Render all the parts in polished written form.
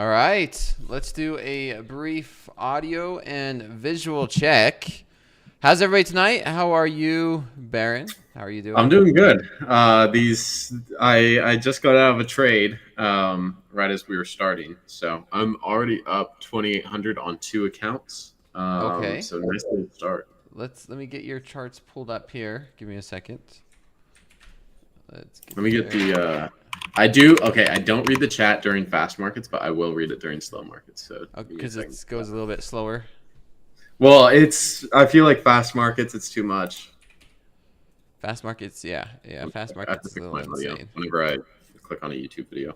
All right, let's do a brief audio and visual check. How's everybody tonight? How are you, Baron? How are you doing? I'm doing good. I just got out of a trade right as we were starting, so I'm already up 2,800 on two accounts. Okay, So nice little start. let me get your charts pulled up here. Give me a second. Let's get Let me get there. the. I do okay. I don't read the chat during fast markets, but I will read it during slow markets. So Oh, give me a because second. it goes a little bit slower. Well, I feel like fast markets, it's too much. Fast markets, yeah. Fast I have to markets is a fix little my audio insane. whenever I click on a YouTube video.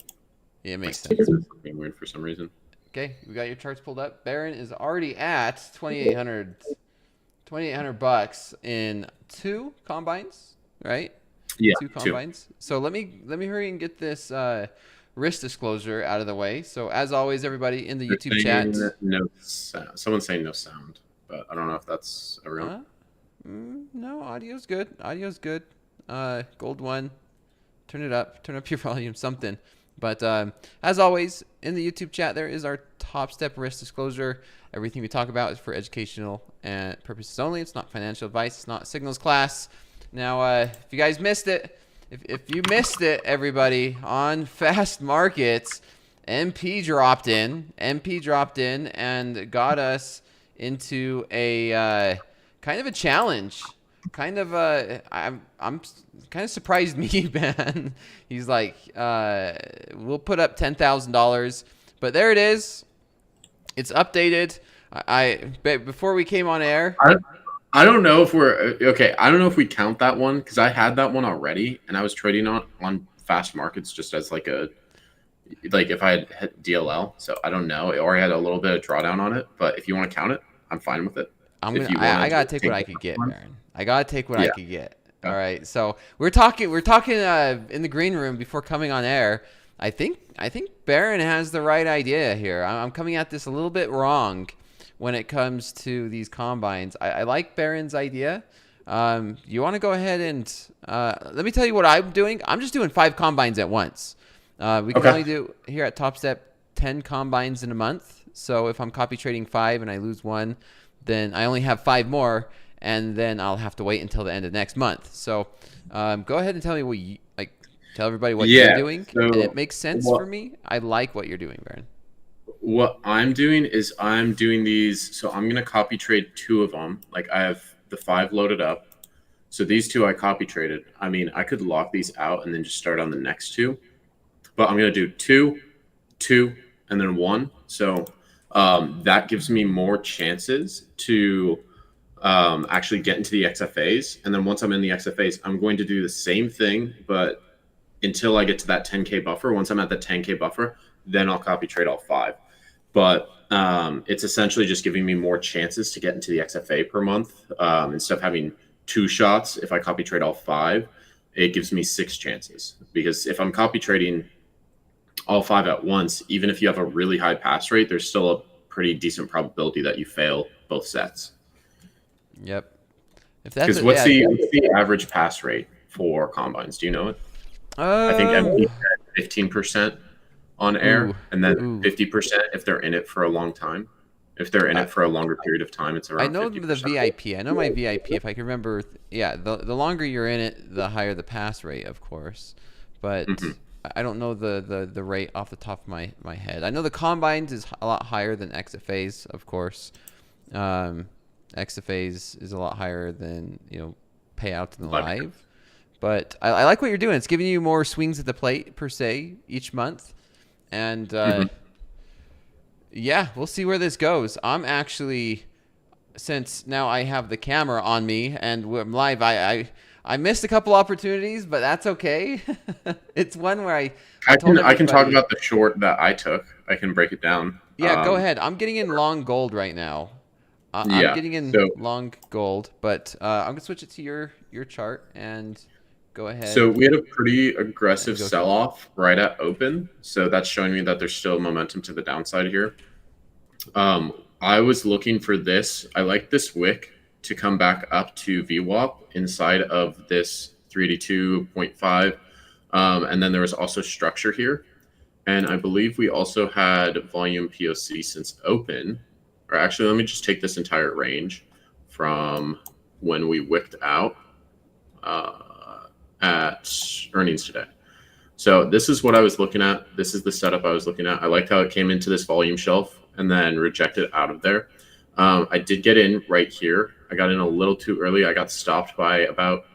Yeah, it My makes sense. speaker is being weird for some reason. Okay, we got your charts pulled up. Baron is already at 2,800 bucks in two combines, right? Yeah, Two two. combines. So let me hurry and get this risk disclosure out of the way. So as always, everybody in the They're YouTube saying chat. no sound. Someone's saying no sound, but I don't know if that's everyone. Uh, no, audio's good. Audio's good. Gold one. Turn it up. Turn up your volume. Something. But as always, in the YouTube chat, there is our top step risk disclosure. Everything we talk about is for educational and purposes only. It's not financial advice. It's not signals class. Now, if you guys missed it, if you missed it, everybody, on fast markets, MP dropped in and got us into a kind of a challenge. Kind of I'm kind of surprised me, man. He's like, we'll put up $10,000, but there it is. It's updated. Before we came on air. I don't know if we're okay. I don't know if we count that one because I had that one already, and I was trading on fast markets just as like if I had hit DLL. So I don't know, or I had a little bit of drawdown on it. But if you want to count it, I'm fine with it. If you I want to gotta take what take I that could get, one, Baron. I gotta take what I yeah. could get. All right. So we're talking in the green room before coming on air. I think Baron has the right idea here. I'm coming at this a little bit wrong when it comes to these combines. I like Baron's idea. You want to go ahead and let me tell you what I'm doing. I'm just doing 5 combines at once. We can Okay. only do here at TopStep 10 combines in a month. So if I'm copy trading 5 and I lose one, then I only have 5 more, and then I'll have to wait until the end of next month. So go ahead and tell me what you like. Tell everybody what you're Yeah. doing, and it So makes sense for what me. I like what you're doing, Baron. what I'm doing is I'm doing these. So I'm gonna copy trade two of them. Like I have the 5 loaded up. So these two I copy traded. I mean, I could lock these out and then just start on the next two. But I'm going to do two, two, and then one. So that gives me more chances to actually get into the XFAs. And then once I'm in the XFAs, I'm going to do the same thing, but until I get to that 10K buffer. Once I'm at the 10K buffer, then I'll copy trade all 5. But it's essentially just giving me more chances to get into the XFA per month. Instead of having 2 shots, if I copy trade all 5, it gives me 6 chances. Because if I'm copy trading all 5 at once, even if you have a really high pass rate, there's still a pretty decent probability that you fail both sets. Yep. If that's Because it, yeah. what's the average pass rate for combines? Do you know it? I think Um. MP had 15% on Ooh. air, and then Ooh. 50% if they're in it for a long time. If they're in I it for a longer period of time, it's I around know the 50%. VIP. I know my VIP. If I can remember, yeah. The longer you're in it, the higher the pass rate, of course. But Mm-hmm. I don't know the rate off the top of my head. I know the combines is a lot higher than XFAs, of course. Um, XFAs is a lot higher than payouts in the Live. live. But I like what you're doing. It's giving you more swings at the plate per se each month, and Mm-hmm. yeah, we'll see where this goes. I'm actually, since now I have the camera on me and I'm live, I missed a couple opportunities, but that's okay. It's one where I told I can talk everybody, about the short that I took. I can break it down. yeah, go ahead. I'm getting in long gold right now. I'm Yeah. getting in So long gold, but I'm gonna switch it to your chart and go So ahead we had a pretty and aggressive go through. sell-off right at open. So that's showing me that there's still momentum to the downside here. I was looking for this. I like this wick to come back up to VWAP inside of this 382.5. And then there was also structure here. And I believe we also had volume POC since open. Or actually, let me just take this entire range from when we wicked out at earnings today. So this is what I was looking at. This is the setup I was looking at. I liked how it came into this volume shelf and then rejected out of there. I did get in right here. I got in a little too early. I got stopped by about,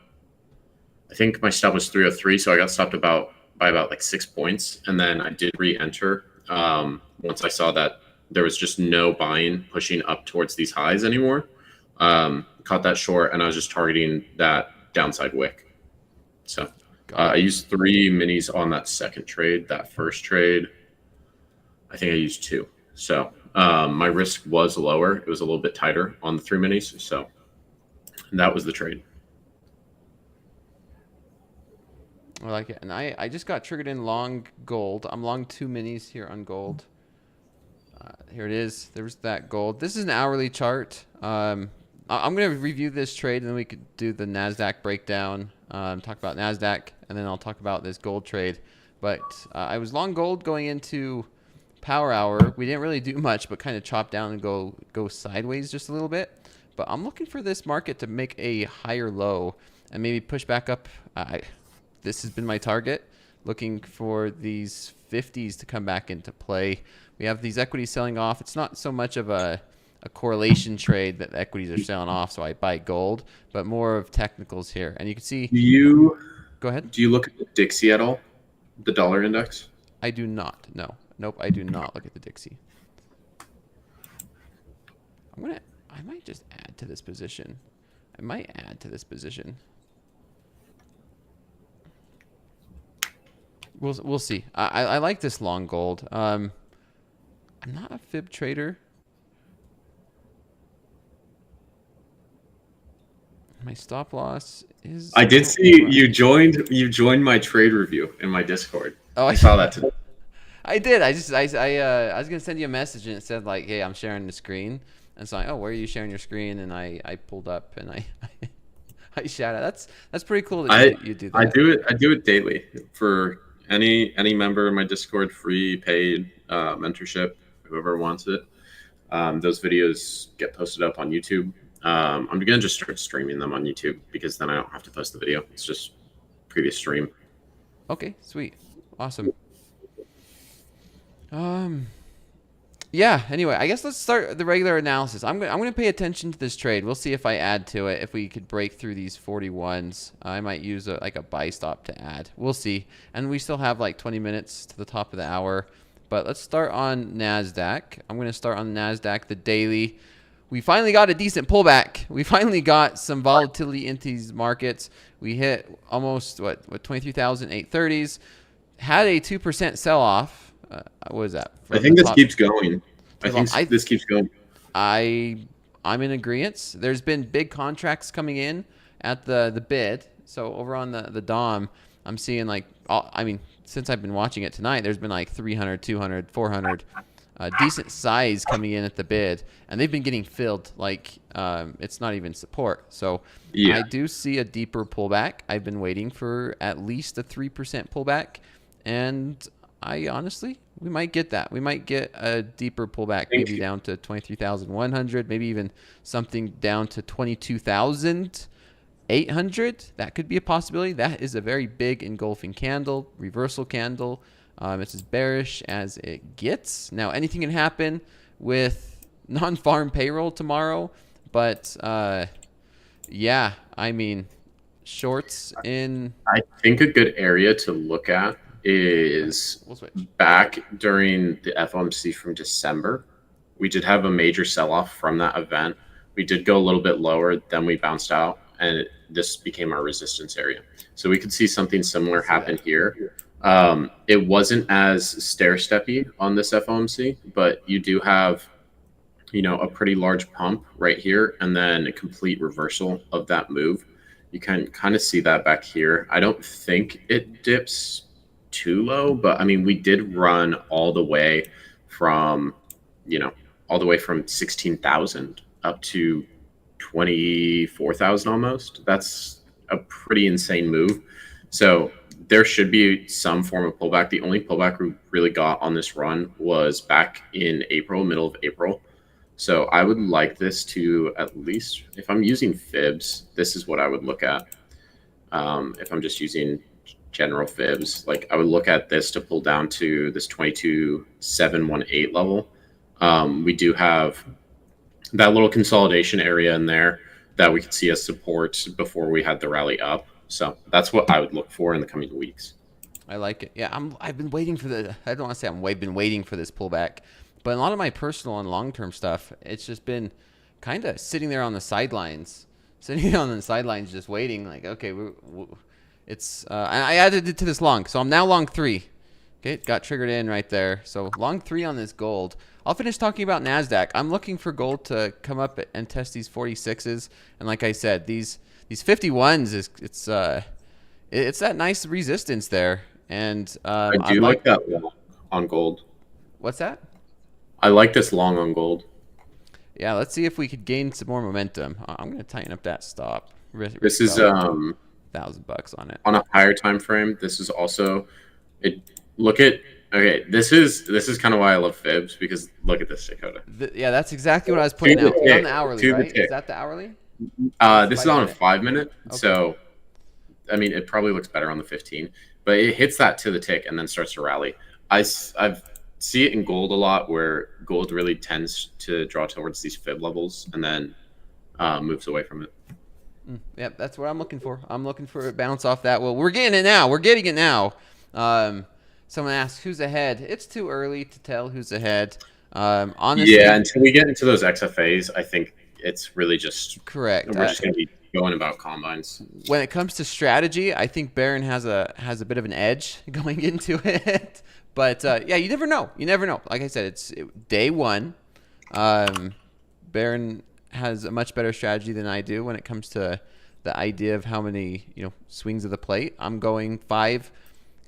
I think my stop was 303. So I got stopped by about like 6 points. And then I did re-enter once I saw that there was just no buying pushing up towards these highs anymore. Caught that short, and I was just targeting that downside wick. So I used 3 minis on that second trade. That first trade, I think I used 2. So my risk was lower. It was a little bit tighter on the 3 minis. So that was the trade. I like it. And I just got triggered in long gold. I'm long 2 minis here on gold. Here it is. There's that gold. This is an hourly chart. I'm going to review this trade, and then we could do the NASDAQ breakdown, talk about NASDAQ, and then I'll talk about this gold trade. But I was long gold going into power hour. We didn't really do much, but kind of chop down and go sideways just a little bit. But I'm looking for this market to make a higher low and maybe push back up. This has been my target, looking for these 50s to come back into play. We have these equities selling off. It's not so much of a correlation trade that equities are selling off, so I buy gold, but more of technicals here. And you can see. Go ahead. Do you look at the Dixie at all? The dollar index? I do not. No. Nope, I do not look at the Dixie. I might just add to this position. We'll see. I like this long gold. I'm not a fib trader. My stop loss is. I did see you joined my trade review in my Discord. Oh, I saw that today. I did. I was gonna send you a message, and it said like, "Hey, I'm sharing the screen." And so oh, where are you sharing your screen? And I pulled up and I shout out. That's pretty cool that you do that. I do it daily for any member of my Discord, free, paid, mentorship, whoever wants it. Those videos get posted up on YouTube. I'm gonna just start streaming them on YouTube because then I don't have to post the video. It's just previous stream. Okay, sweet, awesome. Yeah. Anyway, I guess let's start the regular analysis. I'm gonna pay attention to this trade. We'll see if I add to it. If we could break through these 41s, I might use like a buy stop to add. We'll see. And we still have like 20 minutes to the top of the hour. But let's start on NASDAQ. I'm gonna start on NASDAQ, the daily. We finally got a decent pullback. We finally got some volatility into these markets. We hit almost what 23,830s. Had a 2% sell off. What is that? I think this keeps going. This keeps going. I'm in agreement. There's been big contracts coming in at the bid. So over on the DOM, I'm seeing like, since I've been watching it tonight, there's been like 300, 200, 400 decent size coming in at the bid, and they've been getting filled like it's not even support. So yeah. I do see a deeper pullback. I've been waiting for at least a 3% pullback, and we might get that. We might get a deeper pullback, maybe down to 23,100, maybe even something down to 22,800. That could be a possibility. That is a very big engulfing candle, reversal candle. It's as bearish as it gets. Now, anything can happen with non-farm payroll tomorrow, but yeah, shorts in. I think a good area to look at is back during the FOMC from December. We did have a major sell-off from that event. We did go a little bit lower, then we bounced out, and this became our resistance area. So we could see something similar happen here. It wasn't as stair-steppy on this FOMC, but you do have, a pretty large pump right here, and then a complete reversal of that move. You can kind of see that back here. I don't think it dips too low, but we did run all the way from 16,000 up to 24,000 almost. That's a pretty insane move. So there should be some form of pullback. The only pullback we really got on this run was back in April, middle of April. So I would like this to, at least, if I'm using fibs, this is what I would look at. If I'm just using general fibs, like I would look at this to pull down to this 22,718 level. We do have that little consolidation area in there that we could see as support before we had the rally up. So that's what I would look for in the coming weeks. I like it. Yeah, I've been waiting for I don't want to say been waiting for this pullback, but a lot of my personal and long-term stuff, it's just been kind of sitting there on the sidelines, just waiting. Like, okay, it's I added it to this long, so I'm now long 3. Okay, got triggered in right there. So long 3 on this gold. I'll finish talking about NASDAQ. I'm looking for gold to come up and test these 46s. And like I said, these 51s, it's that nice resistance there. And I do like that long on gold. What's that? I like this long on gold. Yeah, let's see if we could gain some more momentum. I'm going to tighten up that stop. This is $1,000 on it. On a higher time frame. This is also okay, this is kind of why I love fibs, because look at this, Dakota. Yeah, that's exactly what I was putting out. On the hourly, right? Is that the hourly? This is on a 5-minute, okay. So I mean, it probably looks better on the 15, but it hits that to the tick and then starts to rally. I've see it in gold a lot, where gold really tends to draw towards these fib levels and then moves away from it. Yep, that's what I'm looking for. I'm looking for a bounce off that. Well, we're getting it now. We're getting it now. Someone asks, who's ahead? It's too early to tell who's ahead. Honestly, yeah, until we get into those XFAs, I think it's really just correct. We're just going to be going about combines. When it comes to strategy, I think Barron has a bit of an edge going into it. But yeah, you never know. You never know. Like I said, it's day 1. Barron has a much better strategy than I do when it comes to the idea of how many swings of the plate. I'm going 5.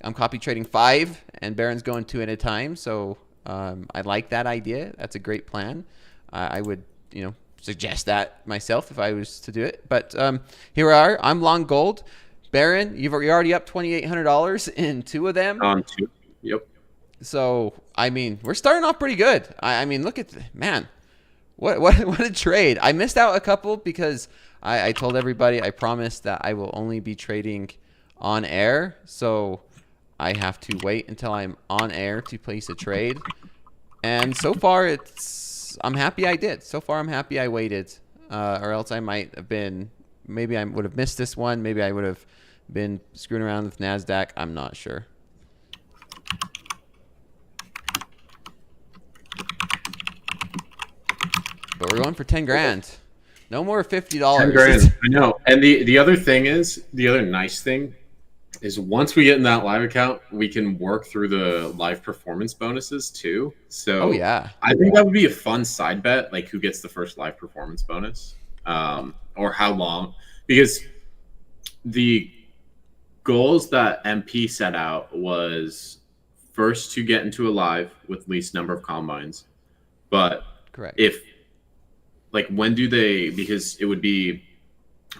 I'm copy trading 5, and Barron's going 2 at a time. So I like that idea. That's a great plan. I would suggest that myself if I was to do it. But here we are. I'm long gold. Barron, you're already up $2,800 in 2 of them. On 2. Yep. So I mean, we're starting off pretty good. I mean, look at man. What a trade. I missed out a couple because I told everybody I promised that I will only be trading on air. So I have to wait until I'm on air to place a trade. And so far, I'm happy I did. So far, I'm happy I waited. Or else I might have been, maybe I would have missed this one. Maybe I would have been screwing around with NASDAQ. I'm not sure. But we're going for 10 grand. No more $50. 10 grand. I know. And the other thing is, the other nice thing is, once we get in that live account, we can work through the live performance bonuses too. So yeah, I think that would be a fun side bet, like who gets the first live performance bonus, or how long, because the goals that MP set out was first to get into a live with least number of combines. But correct. When do they, because it would be,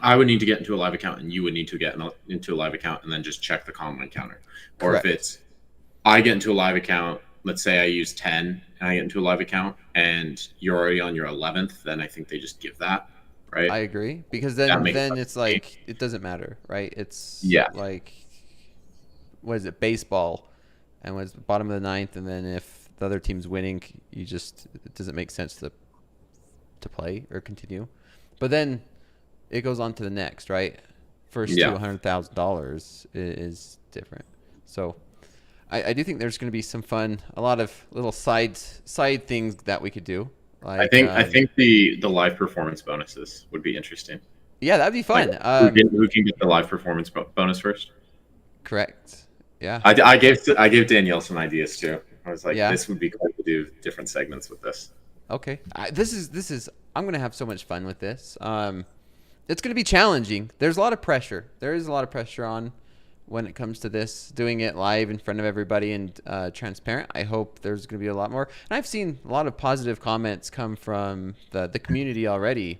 I would need to get into a live account and you would need to get into a live account and then just check the combine counter. Or correct. If it's, I get into a live account, let's say I use 10 and I get into a live account and you're already on your 11th, then I think they just give that, right? I agree, because then it's like, it doesn't matter, right? It's like, what is it, baseball, and was bottom of the 9th, and then if the other team's winning, it doesn't make sense to play or continue. But then it goes on to the next, right? First to $100,000 is different. So I do think there's going to be some fun, a lot of little side things that we could do. Like, I think the live performance bonuses would be interesting. Yeah, that'd be fun. Who can get the live performance bonus first? Correct. Yeah. I gave Danielle some ideas too. I was like, this would be cool to do different segments with this. Okay. This is I'm going to have so much fun with this. It's going to be challenging. There's a lot of pressure. There is a lot of pressure on when it comes to this, doing it live in front of everybody and transparent. I hope there's going to be a lot more. And I've seen a lot of positive comments come from the community already,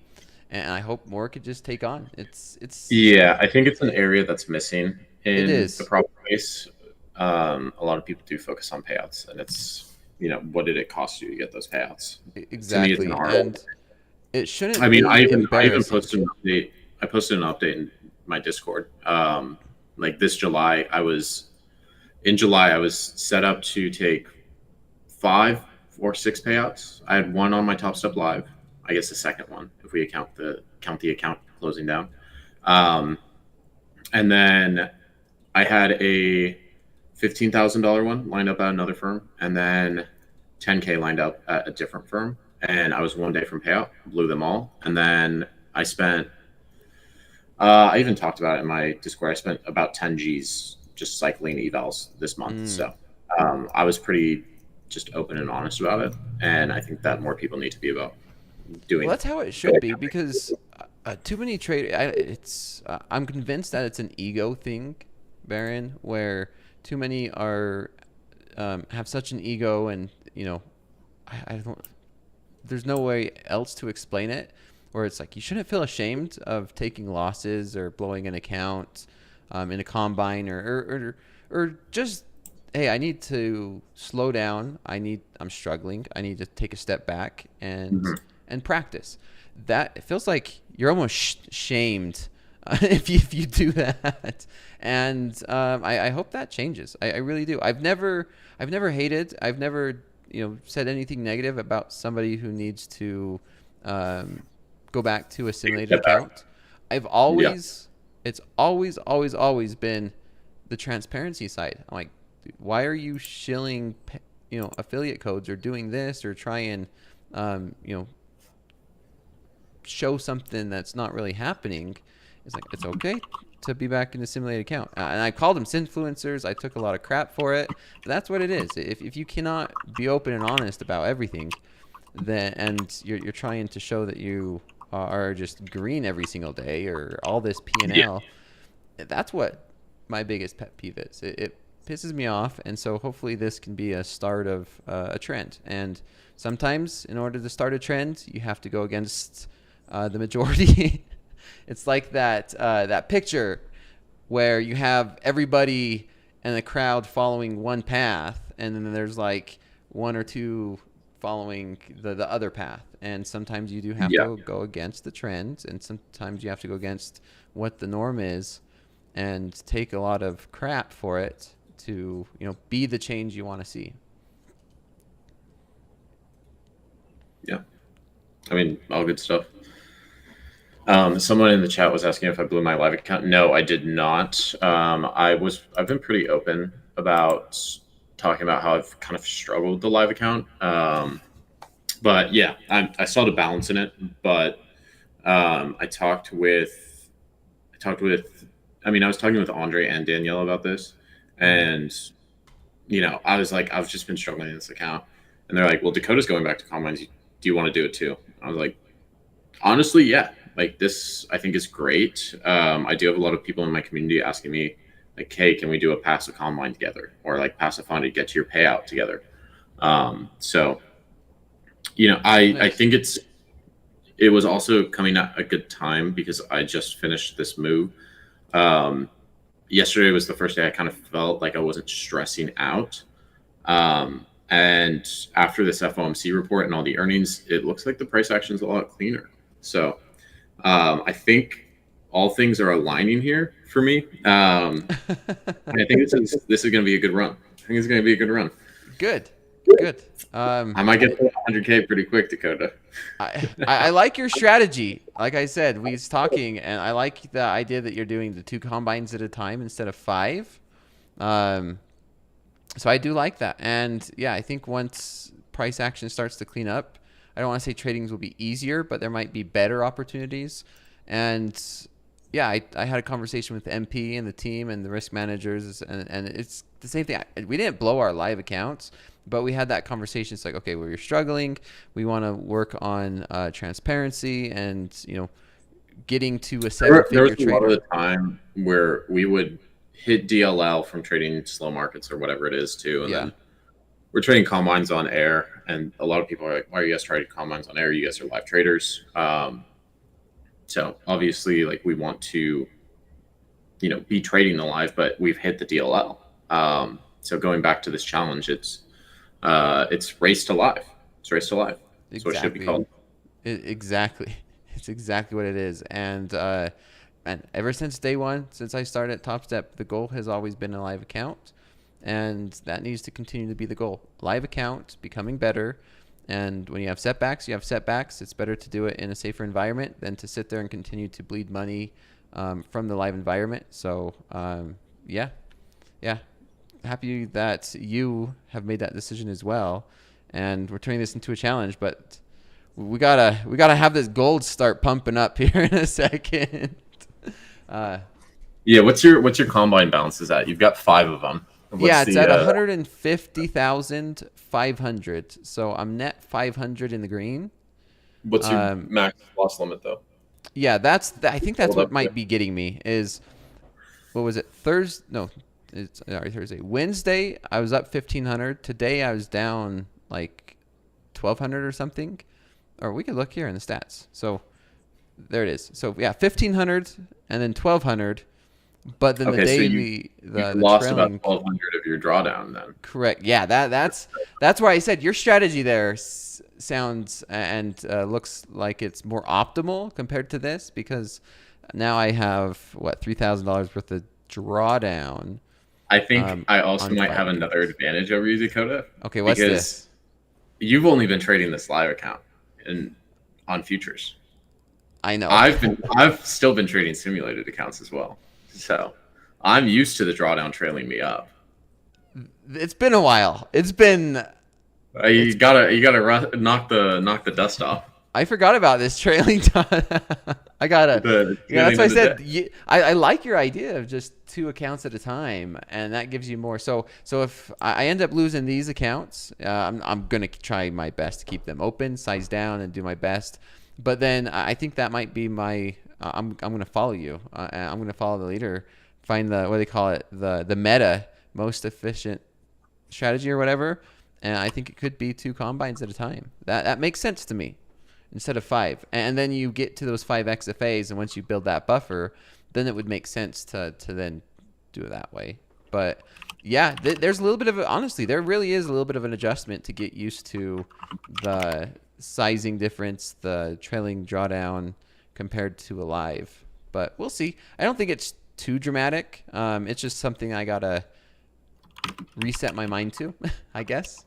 and I hope more could just take on. It's Yeah, I think it's an area that's missing in it is. the prop case, a lot of people do focus on payouts, and it's, what did it cost you to get those payouts? To me, it's an Exactly. art. And it I shouldn't mean, be I even embarrassing. posted an update. I posted an update in my Discord. Like this July, I was set up to take 5 or 6 payouts. I had one on my Top Step Live. I guess the second one, if we count the account closing down. And then I had a $15,000 one lined up at another firm, and then 10K lined up at a different firm. And I was one day from payout, blew them all. And then I spent, I even talked about it in my Discord. I spent about 10 G's just cycling evals this month. So I was pretty just open and honest about it. And I think that more people need to be about Well, doing. that's how it should be, because too many traders. I'm convinced that it's an ego thing, Baron, where too many are have such an ego, and I don't. There's no way else to explain it. Where it's like you shouldn't feel ashamed of taking losses or blowing an account in a combine, or just, hey, I need to slow down. I'm struggling. I need to take a step back and practice. That it feels like you're almost shamed if you do that. And I hope that changes. I really do. I've never hated. I've never said anything negative about somebody who needs to go back to a simulated account. I've always, it's always been the transparency side. I'm like, why are you shilling, affiliate codes or doing this or try and, show something that's not really happening? It's like, it's okay to be back in the simulated account. And I called them influencers. I took a lot of crap for it. But that's what it is. If you cannot be open and honest about everything, then and you're trying to show that you are just green every single day or all this P&L, that's what my biggest pet peeve is. It pisses me off, and so hopefully this can be a start of a trend. And sometimes in order to start a trend, you have to go against the majority. It's like that picture where you have everybody in the crowd following one path, and then there's like one or two following the other path. And sometimes you do have to go against the trend, and sometimes you have to go against what the norm is and take a lot of crap for it to be the change you want to see. Yeah, I mean, all good stuff. Someone in the chat was asking if I blew my live account. No, I did not. I've been pretty open about talking about how I've kind of struggled with the live account. But yeah, I saw the balance in it. But I talked with, I was talking with Andre and Danielle about this, and I was like, I've just been struggling in this account, and they're like, well, Dakota's going back to combines. Do you want to do it too? I was like, honestly, yeah. Like this, I think is great. I do have a lot of people in my community asking me, like, hey, can we do a passive combine together, or like passive fund to get to your payout together? So, I think it was also coming at a good time because I just finished this move. Yesterday was the first day I kind of felt like I wasn't stressing out. And after this FOMC report and all the earnings, it looks like the price action is a lot cleaner. So I think all things are aligning here for me. And I think this is going to be a good run. I think it's going to be a good run. Good. I might get to 100K pretty quick, Dakota. I like your strategy. Like I said, we was talking, and I like the idea that you're doing the 2 combines at a time instead of 5. So I do like that. And yeah, I think once price action starts to clean up, I don't want to say tradings will be easier, but there might be better opportunities. And yeah, I had a conversation with MP and the team and the risk managers, and it's the same thing. We didn't blow our live accounts, but we had that conversation. It's like, okay, well, you're struggling. We want to work on transparency and, getting to a 7-figure There was a trader. lot of the time where we would hit DLL from trading slow markets or whatever it is too, and then we're trading combines on air, and a lot of people are like, why are you guys trading combines on air? You guys are live traders. So obviously, like, we want to be trading the live, but we've hit the DLL. So going back to this challenge, it's race to live. It's race to live. That's what it should be called. Exactly. It's exactly what it is. And ever since day one, since I started at Topstep, the goal has always been a live account. And that needs to continue to be the goal. Live account, becoming better. And when you have setbacks, you have setbacks. It's better to do it in a safer environment than to sit there and continue to bleed money from the live environment. So, yeah. Happy that you have made that decision as well. And we're turning this into a challenge, but we gotta have this gold start pumping up here in a second. Yeah, what's your combine balances at? You've got 5 of them. It's at 150,500. So I'm net 500 in the green. What's your max loss limit though? Yeah, I think that's what might be getting me is, what was it? Thursday? No, it's Thursday. Wednesday, I was up 1,500. Today, I was down like 1,200 or something. Or we could look here in the stats. So there it is. So yeah, 1,500 and then 1,200. But then the daily, the lost trailing, about 1,200 of your drawdown then. Correct. Yeah, that's why I said your strategy there sounds and looks like it's more optimal compared to this, because now I have $3,000 worth of drawdown. I think I also might have another advantage over you, Dakota. Okay, what's this? You've only been trading this live account on futures. I know. I've still been trading simulated accounts as well. So I'm used to the drawdown trailing me up. It's been a while. You gotta knock the dust off. I forgot about this trailing time. I gotta. That's why I said I like your idea of just 2 accounts at a time, and that gives you more. So if I end up losing these accounts, I'm gonna try my best to keep them open, size down, and do my best. But then I think that might be my. I'm gonna follow you. I'm gonna follow the leader. Find the what do they call it, the meta most efficient strategy or whatever. And I think it could be 2 combines at a time. That makes sense to me, instead of 5. And then you get to those 5 XFAs, and once you build that buffer, then it would make sense to then do it that way. But yeah, there's a little bit of honestly, there really is a little bit of an adjustment to get used to the sizing difference, the trailing drawdown compared to a live. But we'll see. I don't think it's too dramatic. It's just something I gotta reset my mind to, I guess.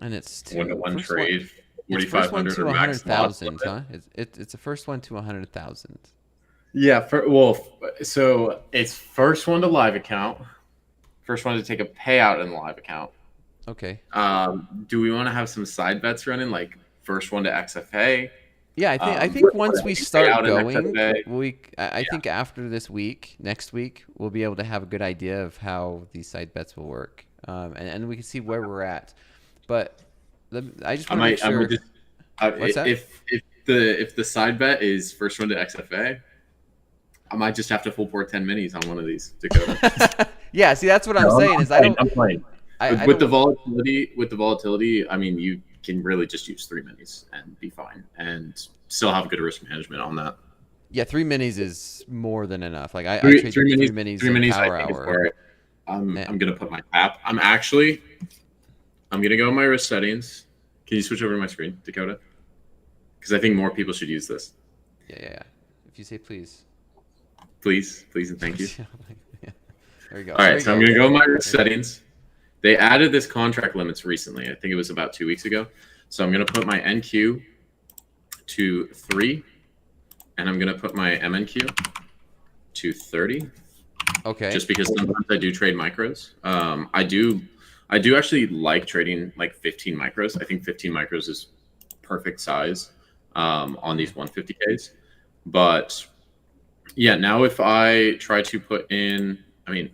And it's 1-to-1 trade, 4,500 to 100,000, huh? It's the first one to 100,000. Yeah, so it's first one to live account, first one to take a payout in the live account. Okay. Do we want to have some side bets running, like first one to XFA? Yeah, I think once we start going, I think after this week, next week, we'll be able to have a good idea of how these side bets will work, and we can see where we're at. But I just want to make sure. What's that? If the side bet is first one to XFA, I might just have to full port 10 minis on one of these, Dakota. Yeah, see, that's what I'm saying. I'm playing. With the volatility, I mean, you can really just use 3 minis and be fine, and still have good risk management on that. Yeah, 3 minis is more than enough. Like I trade 3 minis in Power Hour. I'm gonna put my tap. I'm gonna go in my risk settings. Can you switch over to my screen, Dakota? Because I think more people should use this. Yeah. If you say please. Please, and thank you. Yeah. There you go. All right, so I'm gonna go in my risk settings. They added this contract limits recently. I think it was about 2 weeks ago. So I'm gonna put my NQ to 3, and I'm gonna put my MNQ to 30. Okay. Just because sometimes I do trade micros. I do actually like trading like 15 micros. I think 15 micros is perfect size on these 150Ks. But yeah, now if I try to put in, I mean,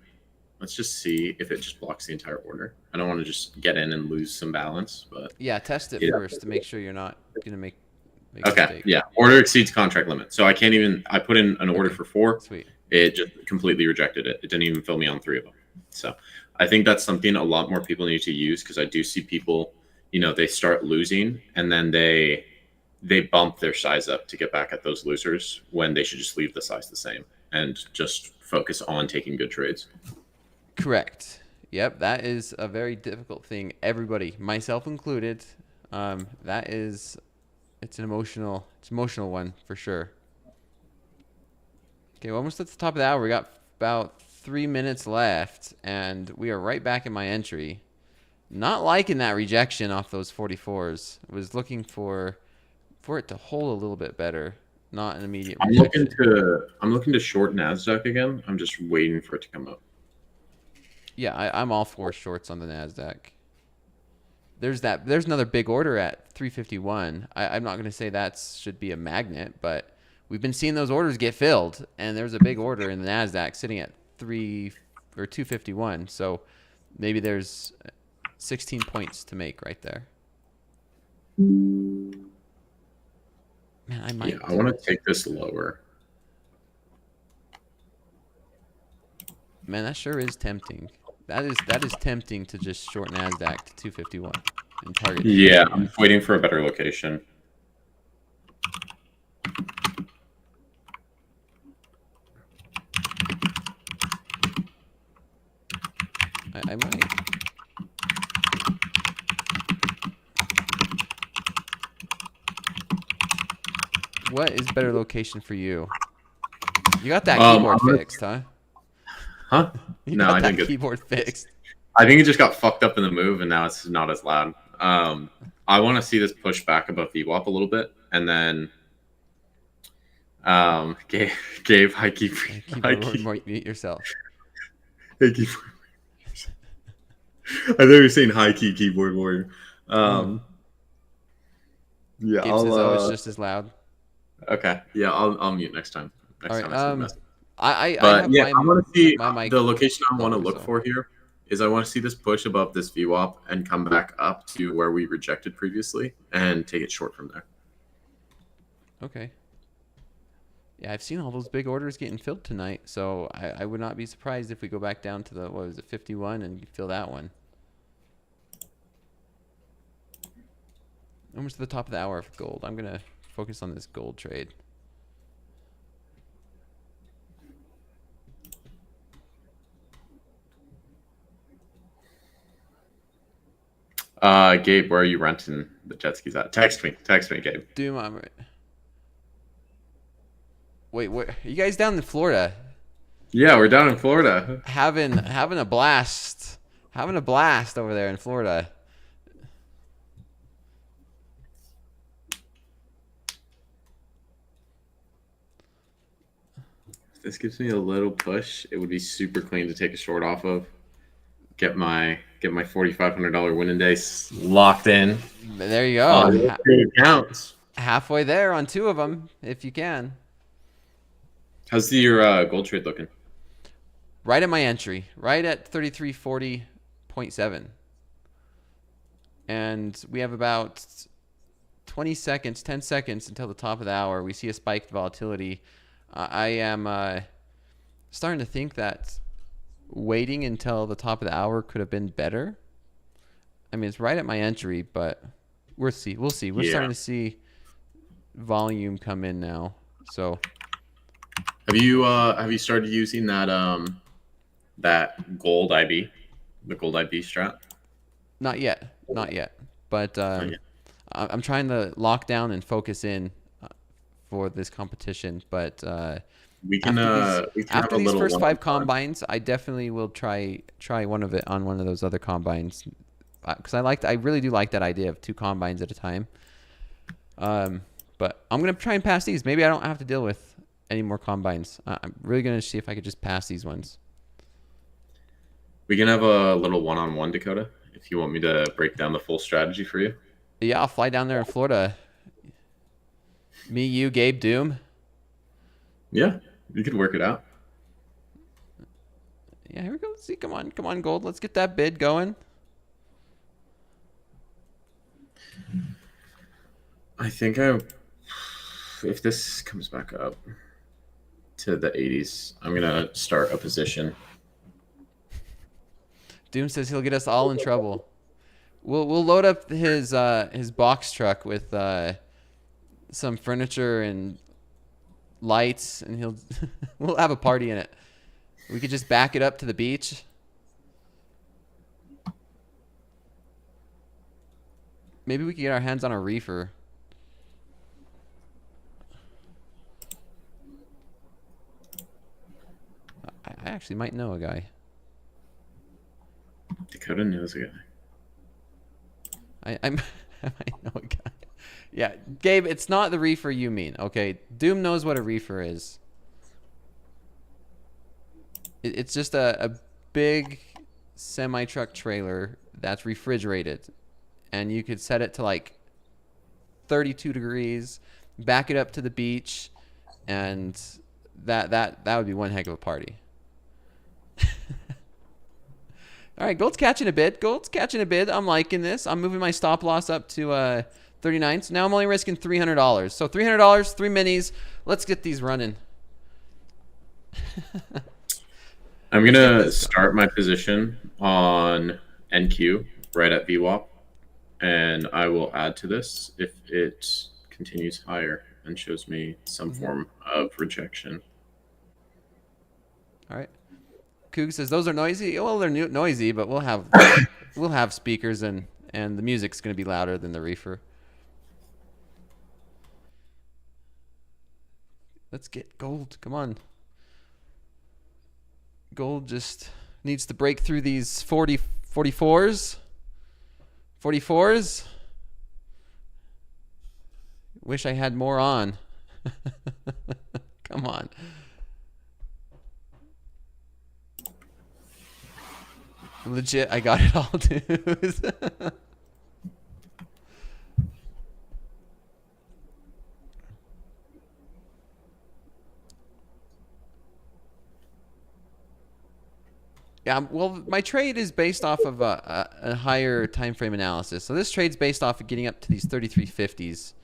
let's just see if it just blocks the entire order. I don't want to just get in and lose some balance, but yeah, test it first to make sure you're not gonna make okay. Mistake. Yeah, order exceeds contract limit, so I can't even. I put in an order for 4. Sweet. It just completely rejected it. It didn't even fill me on 3 of them. So I think that's something a lot more people need to use, because I do see people, they start losing and then they bump their size up to get back at those losers when they should just leave the size the same and just focus on taking good trades. Correct. Yep, that is a very difficult thing. Everybody, myself included, that is, it's an emotional one for sure. Okay, we're almost at the top of the hour. We got about 3 minutes left, and we are right back in my entry. Not liking that rejection off those 44s. Was looking for it to hold a little bit better, not an immediate rejection. I'm looking to short NASDAQ again. I'm just waiting for it to come up. Yeah, I'm all for shorts on the NASDAQ. There's another big order at 351. I'm not going to say that should be a magnet, but we've been seeing those orders get filled, and there's a big order in the NASDAQ sitting at 251. So maybe there's 16 points to make right there. Man, I might. Yeah, I want to take this lower. Man, that sure is tempting. That is tempting to just short NASDAQ to 251 and target. Yeah, I'm waiting for a better location. I might. What is better location for you? You got that keyboard fixed, huh? Huh? No, I didn't get keyboard fixed. I think it just got fucked up in the move, and now it's not as loud. I want to see this push back above VWAP a little bit, and then Gabe, high key. Mute yourself. Hey, keyboard. I thought you were saying high key keyboard warrior. Yeah, Gabe says, "Oh, it's just as loud." Okay, yeah, I'll mute next time. All right. I want to see the location I want to look for here is I want to see this push above this VWAP and come back up to where we rejected previously and take it short from there. Okay. Yeah, I've seen all those big orders getting filled tonight, so I would not be surprised if we go back down to the, 51 and fill that one. Almost to the top of the hour for gold. I'm going to focus on this gold trade. Gabe, where are you renting the jet skis at? Text me, Gabe. Doom, I'm right. Wait, what? Are you guys down in Florida? Yeah, we're down in Florida. Having a blast. Having a blast over there in Florida. If this gives me a little push, it would be super clean to take a short off of. Get my $4,500 winning day locked in. There you go. It counts. Halfway there on two of them, if you can. How's your gold trade looking? Right at my entry, right at 3340.7. And we have about 10 seconds until the top of the hour. We see a spiked volatility. I am starting to think that waiting until the top of the hour could have been better. I mean, it's right at my entry, but we'll see. We're starting to see volume come in now. So, have you started using that that gold IB, the gold IB strat? Not yet. But I'm trying to lock down and focus in for this competition. But after these first 5 combines, I definitely will try one of it on one of those other combines, because I really do like that idea of 2 combines at a time. But I'm gonna try and pass these. Maybe I don't have to deal with any more combines. I'm really gonna see if I could just pass these ones. We can have a little one-on-one, Dakota, if you want me to break down the full strategy for you. Yeah, I'll fly down there in Florida. Me, you, Gabe, Doom. Yeah, you could work it out. Yeah, here we go. See, come on, gold. Let's get that bid going. I think if this comes back up to the 80s, I'm gonna start a position. Doom says he'll get us all in trouble. We'll load up his box truck with some furniture and lights, and he'll we'll have a party in it. We could just back it up to the beach. Maybe we could get our hands on a reefer. I actually might know a guy. Dakota knows a guy. I might know a guy. Yeah, Gabe, it's not the reefer you mean, okay? Doom knows what a reefer is. It's just a big semi-truck trailer that's refrigerated. And you could set it to like 32 degrees, back it up to the beach, and that would be one heck of a party. All right, gold's catching a bid. Gold's catching a bid. I'm liking this. I'm moving my stop loss up to 39. So now I'm only risking $300. So $300, 3 minis. Let's get these running. I'm going to start my position on NQ right at VWAP, and I will add to this if it continues higher and shows me some form of rejection. All right. Coog says those are noisy. Well, they're noisy, but we'll have speakers, and the music's going to be louder than the reefer. Let's get gold. Come on. Gold just needs to break through these 44s. 44s. Wish I had more on. Come on. Legit, I got it all, dude. Yeah, well, my trade is based off of a higher time frame analysis. So this trade's based off of getting up to these 3350s.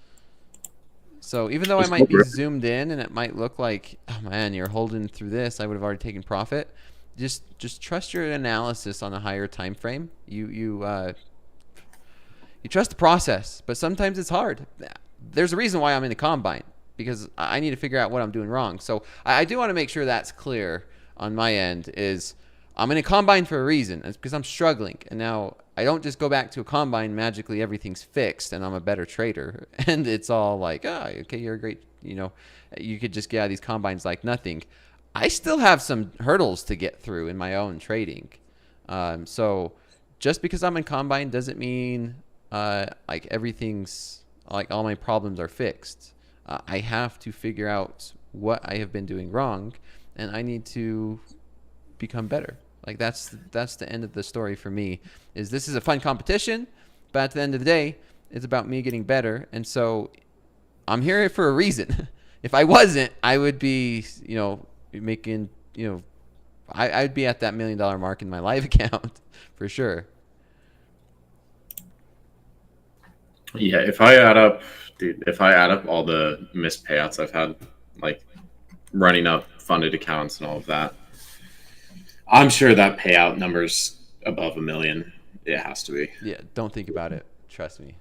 So even though I might be zoomed in and it might look like, oh man, you're holding through this, I would have already taken profit. Just trust your analysis on a higher time frame. You trust the process, but sometimes it's hard. There's a reason why I'm in the combine, because I need to figure out what I'm doing wrong. So I do want to make sure that's clear on my end. Is I'm in a combine for a reason. It's because I'm struggling, and now I don't just go back to a combine magically everything's fixed and I'm a better trader and it's all like, okay, you're a great, you could just get out of these combines like nothing. I still have some hurdles to get through in my own trading. So just because I'm in combine doesn't mean like everything's like all my problems are fixed. I have to figure out what I have been doing wrong, and I need to become better. Like that's the end of the story for me. Is this is a fun competition, but at the end of the day, it's about me getting better. And so I'm here for a reason. If I wasn't, I would be, making, I'd be at that $1 million mark in my live account for sure. Yeah, if I add up all the missed payouts I've had, like running up funded accounts and all of that, I'm sure that payout number's above $1 million. It has to be. Yeah, don't think about it. Trust me.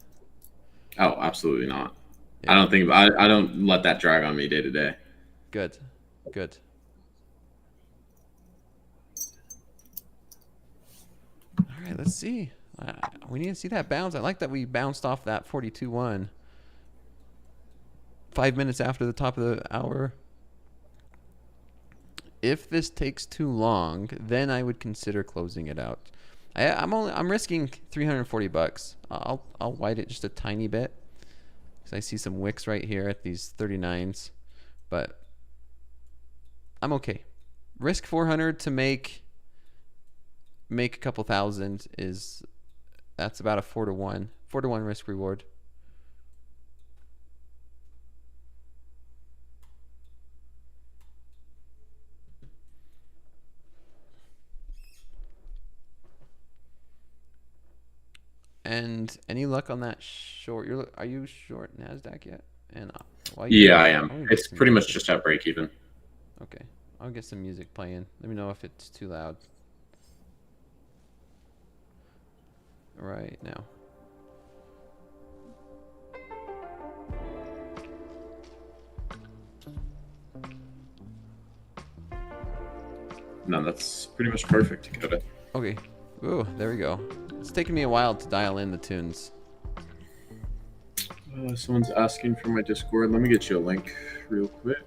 Oh, absolutely not. Yeah. I don't let that drag on me day to day. Good. All right, let's see. We need to see that bounce. I like that we bounced off that 42.1 5 minutes after the top of the hour. If this takes too long, then I would consider closing it out. I'm risking $340. I'll widen it just a tiny bit because I see some wicks right here at these 39s, but I'm okay. Risk 400 to make a couple thousand that's about a 4-to-1 risk reward. And any luck on that short? Are you short NASDAQ yet? And yeah, I am. It's pretty much just at break even. Okay, I'll get some music playing. Let me know if it's too loud. right now. No, that's pretty much perfect, Dakota. Okay. Ooh, there we go. It's taking me a while to dial in the tunes. Someone's asking for my Discord. Let me get you a link real quick.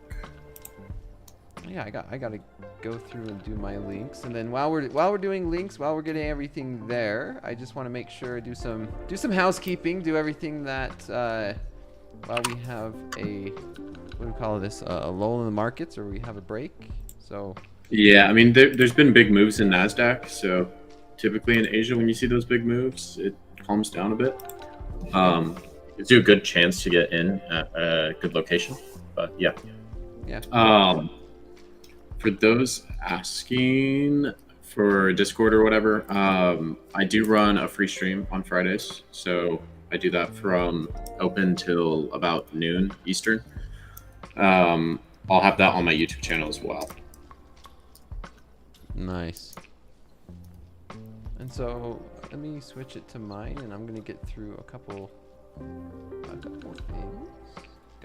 Yeah, I gotta go through and do my links, and then while we're doing links, while we're getting everything there, I just want to make sure do some housekeeping, do everything that while we have a, what do we call this, a lull in the markets, or we have a break. So yeah, I mean there's been big moves in NASDAQ, so typically in Asia when you see those big moves, it calms down a bit. Gives you a good chance to get in at a good location, but yeah. For those asking for Discord or whatever, I do run a free stream on Fridays. So I do that from open till about noon Eastern. I'll have that on my YouTube channel as well. nice. And so let me switch it to mine, and I'm gonna get through a couple things.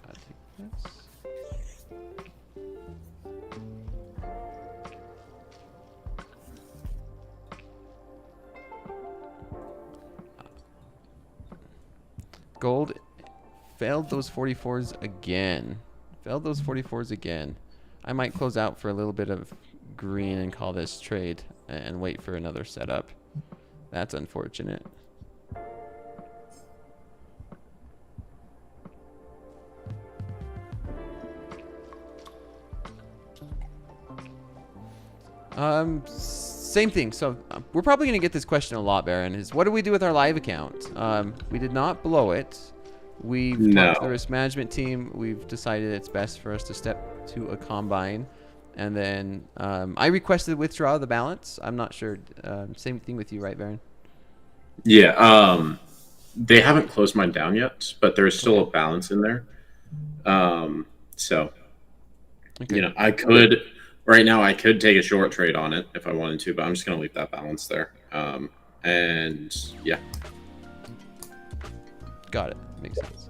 Gotta take this. Gold failed those 44s again. Failed those 44s again. I might close out for a little bit of green and call this trade and wait for another setup. That's unfortunate. Same thing. So we're probably going to get this question a lot, Baron, is what do we do with our live account? We did not blow it. We've talked to the risk management team. We've decided it's best for us to step to a combine. And then I requested withdrawal of the balance. I'm not sure. Same thing with you, right, Baron? Yeah. They haven't closed mine down yet, but there's still a balance in there. So, you know, I could... Right now, I could take a short trade on it if I wanted to, but I'm just going to leave that balance there. And yeah. Got it. Makes sense.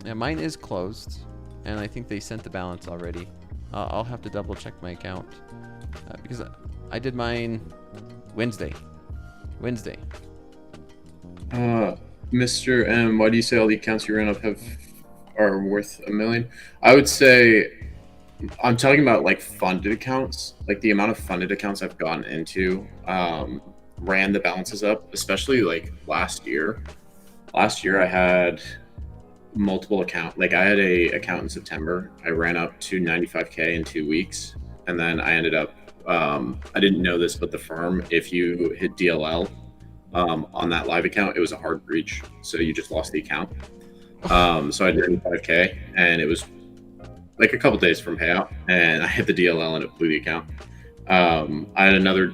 Yeah, mine is closed, and I think they sent the balance already. I'll have to double check my account because I did mine Wednesday. Mr. M, why do you say all the accounts you ran up are worth $1 million? I would say I'm talking about like funded accounts, like the amount of funded accounts I've gotten into ran the balances up, especially like last year. Last year I had multiple accounts. Like I had a account in September. I ran up to 95K in 2 weeks. And then I ended up, I didn't know this, but the firm, if you hit DLL on that live account, it was a hard breach. So you just lost the account. So I had 95K and it was like a couple days from payout and I hit the DLL and it blew the account. I had another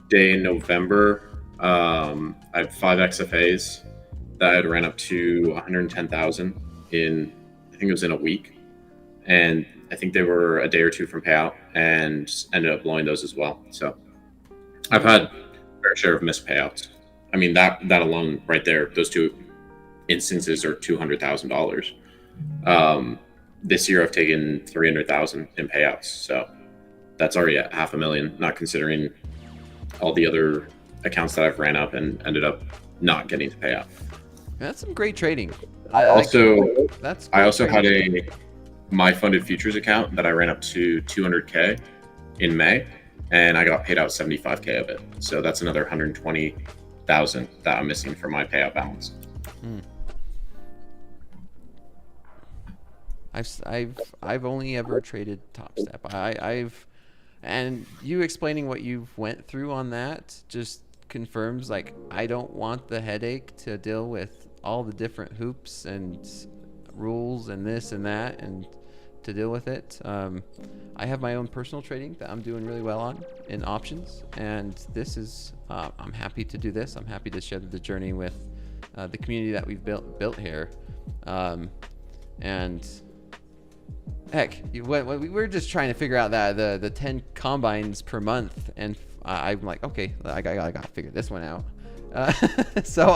day in November. I had 5 XFAs that I had ran up to 110,000 in, I think it was in a week. And I think they were a day or two from payout and ended up blowing those as well. So I've had a fair share of missed payouts. I mean, that alone right there, those two instances are $200,000. This year I've taken 300,000 in payouts. So that's already at $500,000, not considering all the other accounts that I've ran up and ended up not getting to pay out. That's some great trading. I also had trading. my funded futures account that I ran up to 200K in May, and I got paid out 75K of it. So that's another 120,000 that I'm missing for my payout balance. I've only ever traded Topstep. And you explaining what you've went through on that just confirms, like, I don't want the headache to deal with all the different hoops and rules and this and that and to deal with it. I have my own personal trading that I'm doing really well on in options, and this is I'm happy to do this. I'm happy to share the journey with the community that we've built here, and heck, we were just trying to figure out that the 10 combines per month, and I'm like, okay, I gotta figure this one out. So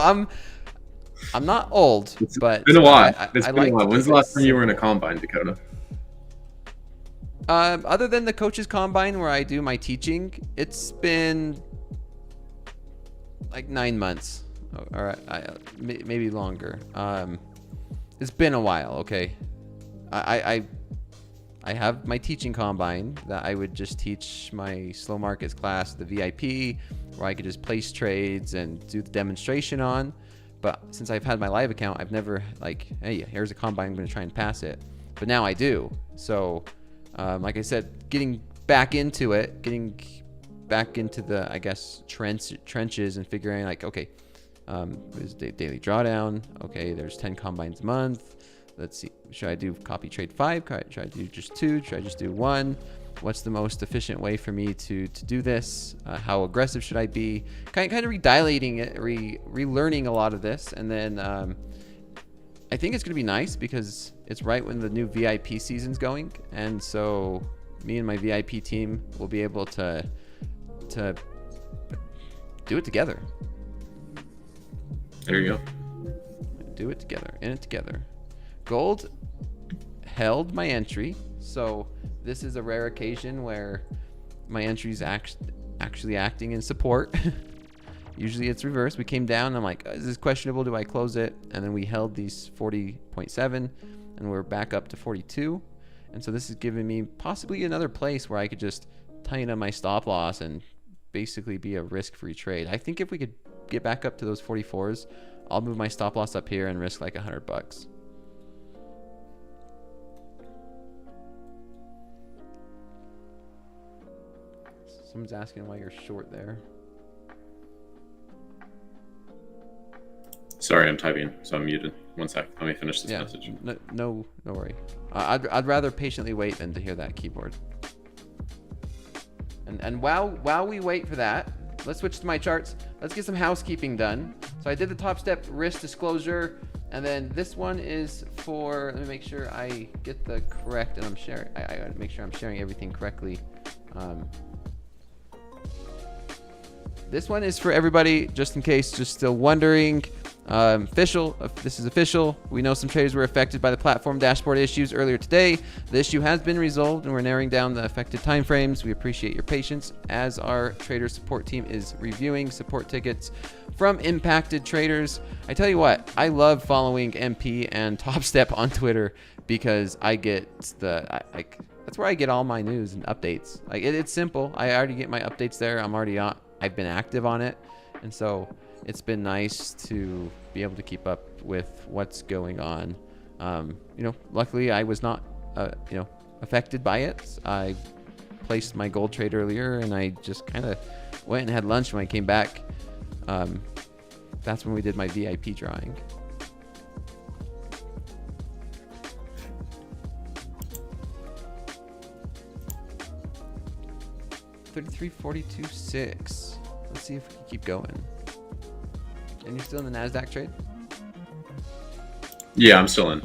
I'm not old, but been a while. I like to When's keep the it last time you were in a simple. combine, Dakota? Other than the coaches combine where I do my teaching, it's been like 9 months, or maybe longer. It's been a while. Okay, I have my teaching combine that I would just teach my slow markets class, the VIP, where I could just place trades and do the demonstration on. But since I've had my live account, I've never like, hey, here's a combine, I'm going to try and pass it. But now I do. So, like I said, getting back into it, getting back into the, I guess, trenches and figuring like, okay, there's daily drawdown. Okay, there's 10 combines a month. Let's see, should I do copy trade 5? Should I do just 2? Should I just do 1? What's the most efficient way for me to do this? How aggressive should I be? Kind of redilating it, relearning a lot of this. And then I think it's going to be nice because it's right when the new VIP season's going. And so me and my VIP team will be able to do it together. There you go. Do it together, in it together. Gold held my entry, so this is a rare occasion where my entry's actually acting in support. Usually it's reversed. We came down, I'm like, is this questionable? Do I close it? And then we held these 40.7 and we're back up to 42. And so this is giving me possibly another place where I could just tighten up my stop loss and basically be a risk-free trade. I think if we could get back up to those 44s, I'll move my stop loss up here and risk like $100. Someone's asking why you're short there. Sorry, I'm typing, so I'm muted. One sec. Let me finish this Yeah, message. no worry. I'd rather patiently wait than to hear that keyboard. And while we wait for that, let's switch to my charts. Let's get some housekeeping done. So I did the Topstep risk disclosure, and then this one is for, let me make sure I get the correct, and I'm sharing, I gotta make sure I'm sharing everything correctly. This one is for everybody, just in case, just still wondering. Official. This is official. We know some traders were affected by the platform dashboard issues earlier today. The issue has been resolved, and we're narrowing down the affected timeframes. We appreciate your patience as our trader support team is reviewing support tickets from impacted traders. I tell you what, I love following MP and Topstep on Twitter because I get that's where I get all my news and updates. Like it's simple. I already get my updates there. I'm already on. I've been active on it, and so it's been nice to be able to keep up with what's going on. Luckily I was not, affected by it. I placed my gold trade earlier, and I just kind of went and had lunch. When I came back, that's when we did my VIP drawing. $33.42.6. Let's see if we can keep going. And you're still in the NASDAQ trade? Yeah, I'm still in.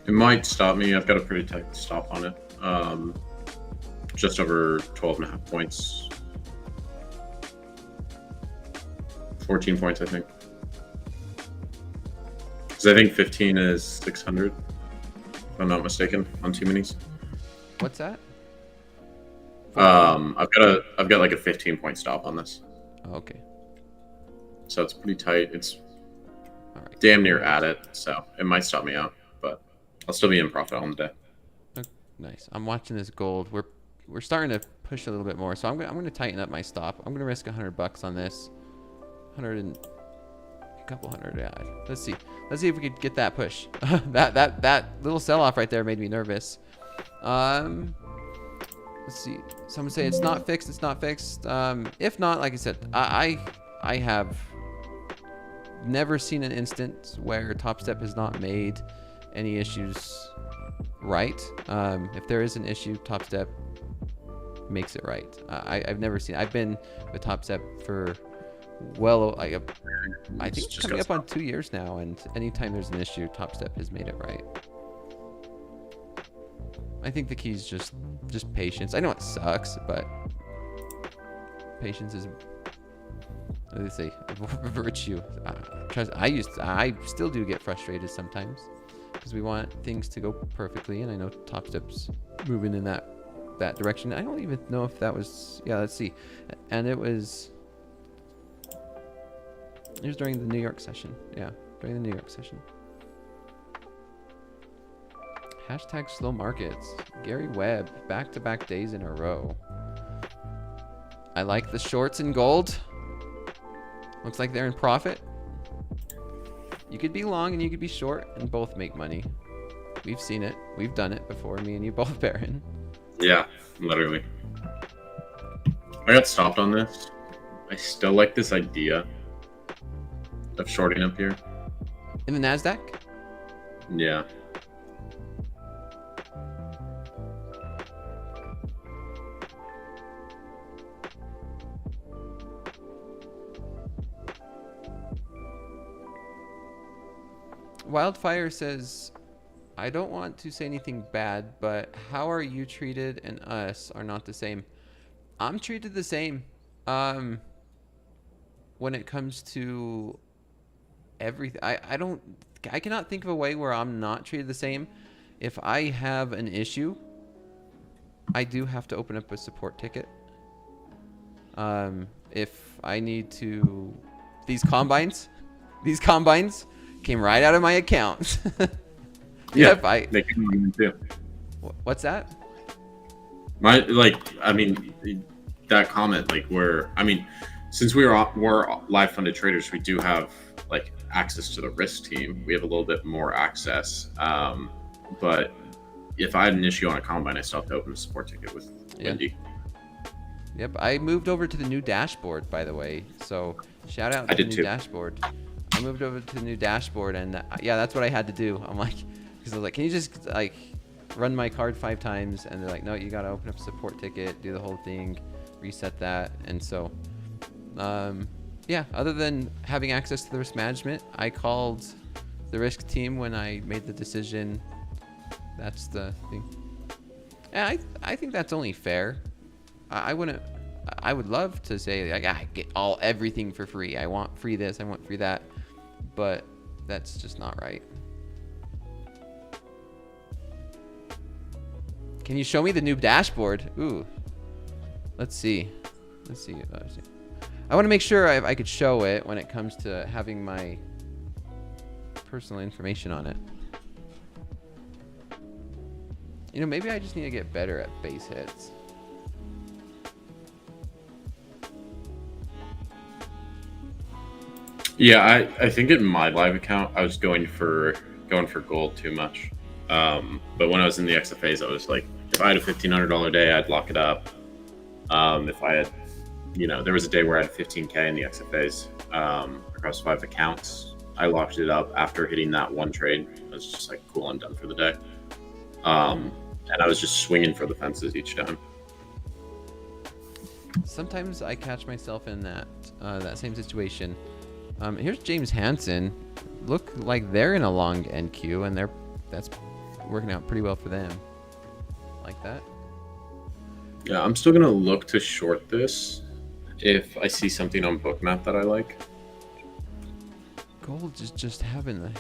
It might stop me. I've got a pretty tight stop on it. Just over 12.5 points. 14 points, I think. Because I think 15 is 600, if I'm not mistaken, on 2 minis. What's that? I've got like a 15-point stop on this. Oh, okay. So it's pretty tight. It's All right. damn near at it, so it might stop me out, but I'll still be in profit on the day. Okay, nice. I'm watching this gold. We're starting to push a little bit more, so I'm going to tighten up my stop. I'm going to risk $100 on this. 100 and a couple hundred. Yeah. Let's see if we could get that push. that little sell-off right there made me nervous. Let's see. Someone say it's not fixed. It's not fixed. If not, like I said, I have never seen an instance where Topstep has not made any issues right. If there is an issue, Topstep makes it right. I've never seen. I've been with Topstep for I think it's coming up on 2 years now, and anytime there's an issue, Topstep has made it right. I think the key is just patience. I know it sucks, but patience is, what do they say, a virtue. I still do get frustrated sometimes because we want things to go perfectly, and I know Topstep's moving in that direction. I don't even know if that was, yeah, let's see. And it was during the New York session. Yeah, during the New York session. Hashtag slow markets. Gary Webb, back-to-back days in a row. I like the shorts in gold. Looks like they're in profit. You could be long and you could be short and both make money. We've seen it. We've done it before, me and you both, Baron. Yeah, literally. I got stopped on this. I still like this idea of shorting up here. In the NASDAQ? Yeah. Wildfire says, I don't want to say anything bad, but how are you treated and us are not the same? I'm treated the same. When it comes to everything, I cannot think of a way where I'm not treated the same. If I have an issue, I do have to open up a support ticket. If I need to, these combines came right out of my account. Yeah, yep, they can even too. What's that? That comment, like, since we're live funded traders, we do have like access to the risk team. We have a little bit more access. But if I had an issue on a combine, I still have to open a support ticket with Wendy. Yep, I moved over to the new dashboard, by the way. So shout out to the new dashboard. I moved over to the new dashboard, and yeah, that's what I had to do. I'm like, because I was like, can you just like run my card 5 times? And they're like, no, you got to open up a support ticket, do the whole thing, reset that. And so, yeah, other than having access to the risk management, I called the risk team when I made the decision. That's the thing. And I think that's only fair. I would love to say, like, I get everything for free. I want free this, I want free that. But that's just not right. Can you show me the new dashboard? Ooh. Let's see. I want to make sure I could show it when it comes to having my personal information on it. You know, maybe I just need to get better at base hits. Yeah, I think in my live account, I was going for gold too much. But when I was in the XFAs, I was like, if I had a $1,500 day, I'd lock it up. If I had, there was a day where I had 15K in the XFAs across 5 accounts. I locked it up after hitting that one trade. I was just like, cool, I'm done for the day. And I was just swinging for the fences each time. Sometimes I catch myself in that same situation. Here's James Hansen. Look like they're in a long NQ, and that's working out pretty well for them. Like that. Yeah, I'm still gonna look to short this if I see something on Bookmap that I like. Gold is just having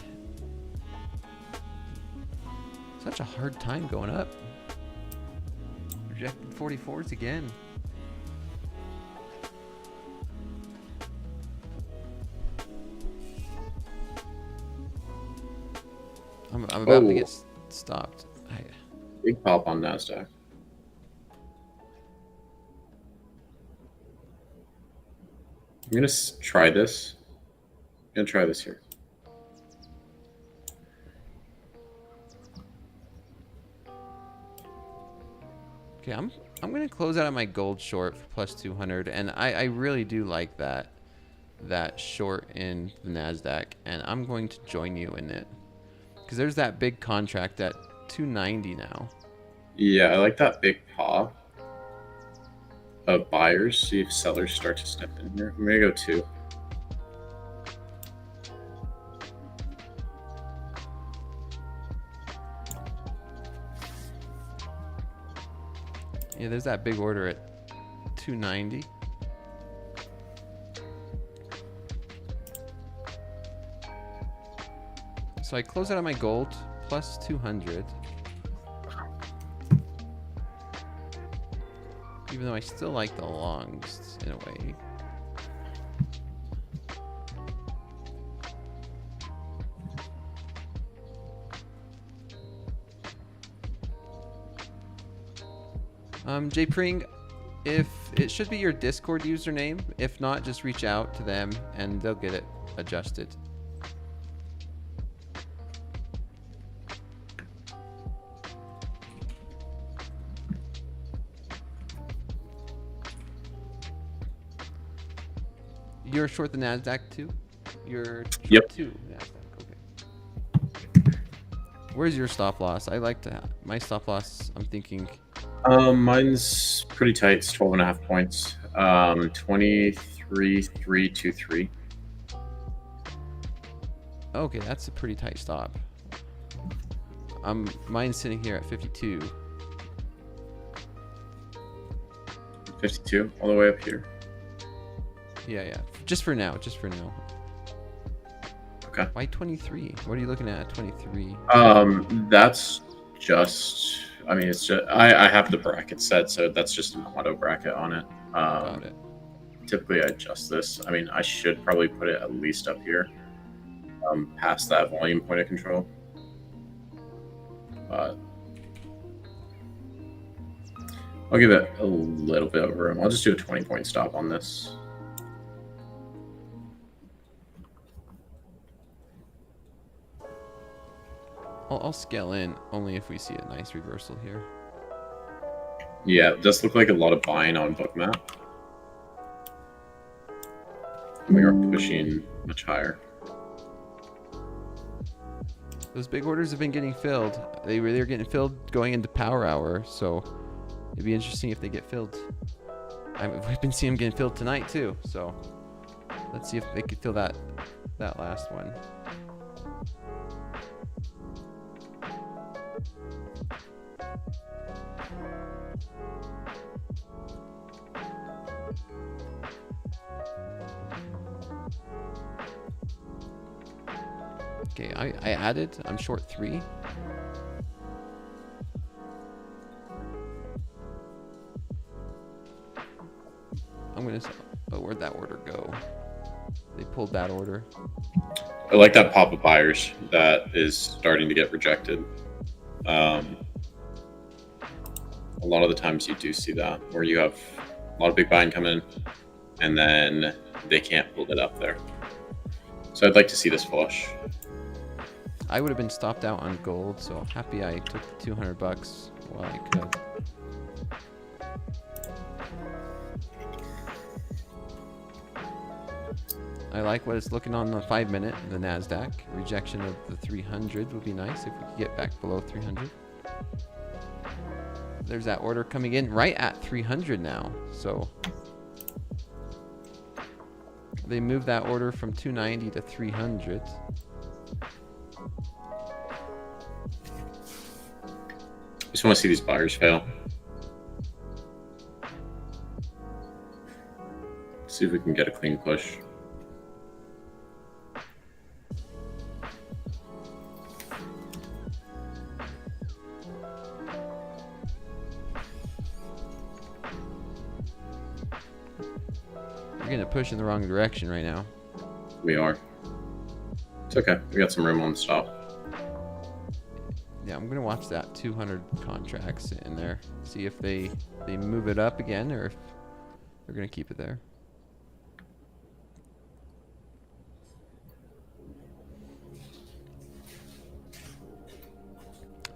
such a hard time going up. Rejected 44s again. I'm about to get stopped. Big pop on NASDAQ. I'm going to try this. I'm going to try this here. Okay, I'm going to close out on my gold short for plus 200, and I really do like that short in the NASDAQ, and I'm going to join you in it. Because there's that big contract at 290 now. Yeah, I like that big paw of buyers. See if sellers start to step in here. I'm going to go 2. Yeah, there's that big order at 290. So I close out on my gold plus 200. Even though I still like the longs in a way. J Pring, if it should be your Discord username. If not, just reach out to them and they'll get it adjusted. You're short the NASDAQ too? You're Yep. too NASDAQ, okay. Where's your stop loss? I like to my stop loss, I'm thinking. Mine's pretty tight. It's 12.5 points. 23,323. Okay, that's a pretty tight stop. Mine's sitting here at 52. 52, all the way up here. Yeah. Just for now. Just for now. Okay. Why 23? What are you looking at 23? That's just. I mean, it's just. I have the bracket set, so that's just an auto bracket on it. Got it. Typically, I adjust this. I mean, I should probably put it at least up here, past that volume point of control. But I'll give it a little bit of room. I'll just do a 20-point stop on this. I'll scale in only if we see a nice reversal here. Yeah, it does look like a lot of buying on Bookmap. We aren't pushing much higher. Those big orders have been getting filled. They're getting filled going into power hour, so it'd be interesting if they get filled. We've been seeing them getting filled tonight too, so let's see if they could fill that last one. Okay, I added. I'm short 3. I'm gonna. Oh, where'd that order go? They pulled that order. I like that pop of buyers that is starting to get rejected. A lot of the times you do see that where you have a lot of big buying come in and then they can't hold it up there. So I'd like to see this flush. I would have been stopped out on gold, so happy I took the $200 while I could. I like what it's looking on the 5-minute, the NASDAQ. Rejection of the 300 would be nice if we could get back below 300. There's that order coming in right at 300 now, so they moved that order from 290 to 300. Just want to see these buyers fail. See if we can get a clean push. We're getting a push in the wrong direction right now. We are. It's okay. We got some room on the stop. Yeah, I'm gonna watch that 200 contracts in there. See if they move it up again or if they're gonna keep it there.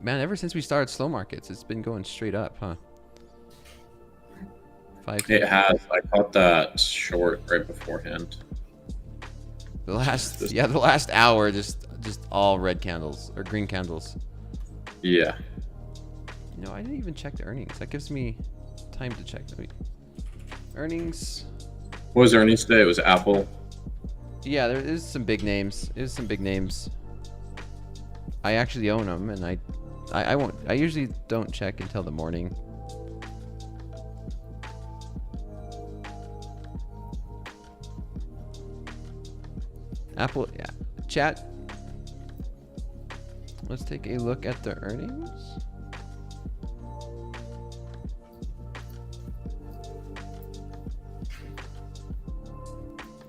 Man, ever since we started slow markets, it's been going straight up, huh? It has. I caught that short right beforehand. The last hour, just all red candles or green candles. Yeah. No, I didn't even check the earnings. That gives me time to check. Earnings. What was earnings today? It was Apple. Yeah, there is some big names. There's some big names. I actually own them, and I won't. I usually don't check until the morning. Apple, yeah. Chat. Let's take a look at the earnings.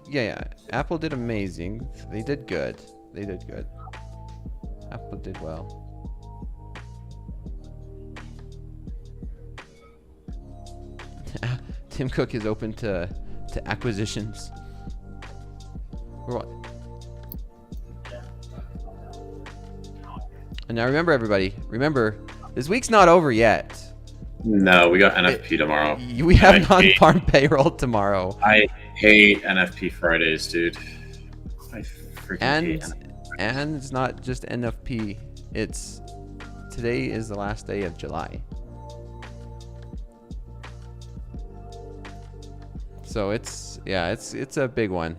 Yeah. Apple did amazing. They did good. Apple did well. Tim Cook is open to acquisitions. Or what? And now remember, everybody. Remember, this week's not over yet. No, we got NFP tomorrow. We have non-farm payroll tomorrow. I hate NFP Fridays, dude. I freaking hate NFP. And it's not just NFP. It's today is the last day of July. So it's a big one.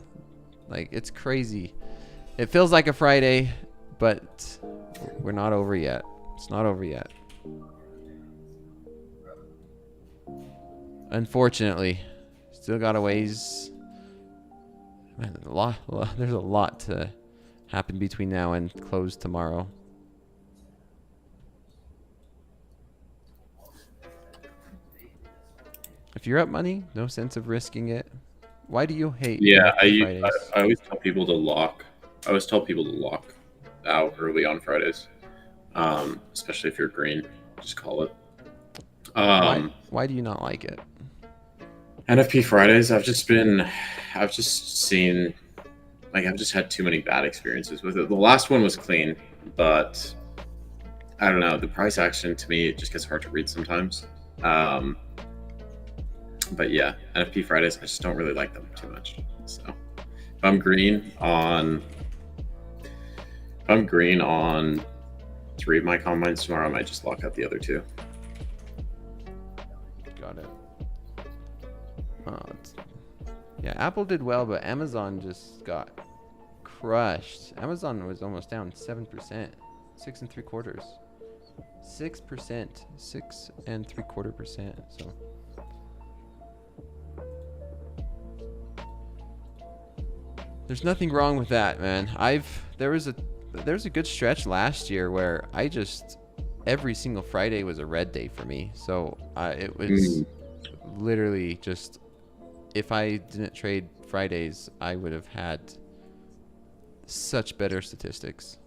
Like, it's crazy. It feels like a Friday, but we're not over yet. It's not over yet. Unfortunately, still got a ways. Man, there's a lot to happen between now and close tomorrow. If you're up money, no sense of risking it. Why do you hate? Yeah, I always tell people to lock. I always tell people to lock out early on Fridays, especially if you're green. Just call it. Why do you not like it? NFP Fridays, I've just had too many bad experiences with it. The last one was clean, but I don't know. The price action, to me, it just gets hard to read sometimes. But yeah, NFP Fridays, I just don't really like them too much. So if I'm green on 3 of my combines tomorrow, I might just lock out the other 2. Got it. Yeah, Apple did well, but Amazon just got crushed. Amazon was almost down 7%, 6 3/4. 6%, 6 3/4%. So there's nothing wrong with that, man. There was a good stretch last year where I just every single Friday was a red day for me. So it was literally just, if I didn't trade Fridays, I would have had such better statistics.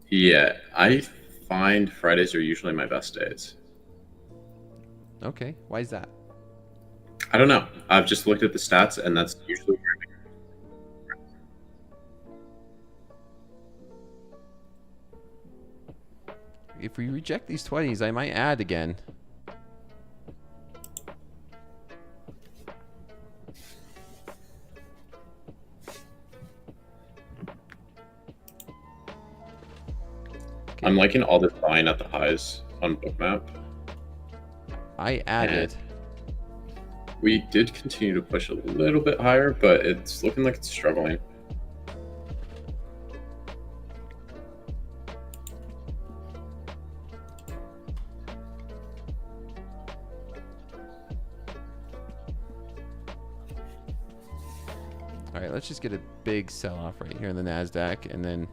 Yeah, I find Fridays are usually my best days. Okay, why is that? I don't know. I've just looked at the stats, and that's usually where if we reject these 20s, I might add again. Okay. I'm liking all this buying at the highs on Bookmap. I added. We did continue to push a little bit higher, but it's looking like it's struggling. All right, let's just get a big sell-off right here in the NASDAQ, and then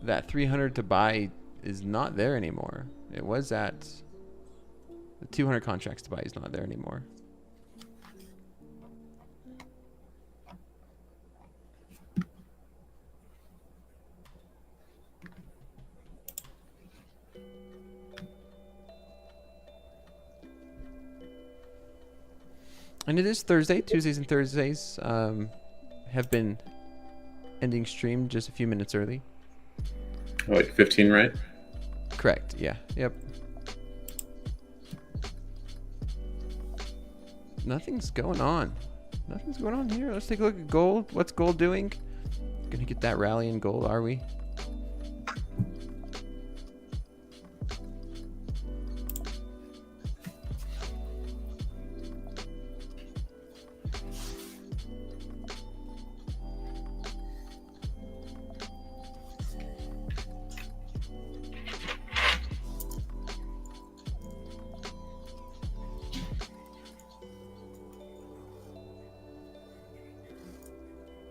that 300 to buy is not there anymore. It was at the 200 contracts to buy is not there anymore. And it is Thursday. Tuesdays and Thursdays have been ending stream just a few minutes early. Like 15, right? Correct. Yeah. Yep. Nothing's going on. Nothing's going on here. Let's take a look at gold. What's gold doing? Gonna get that rally in gold, are we?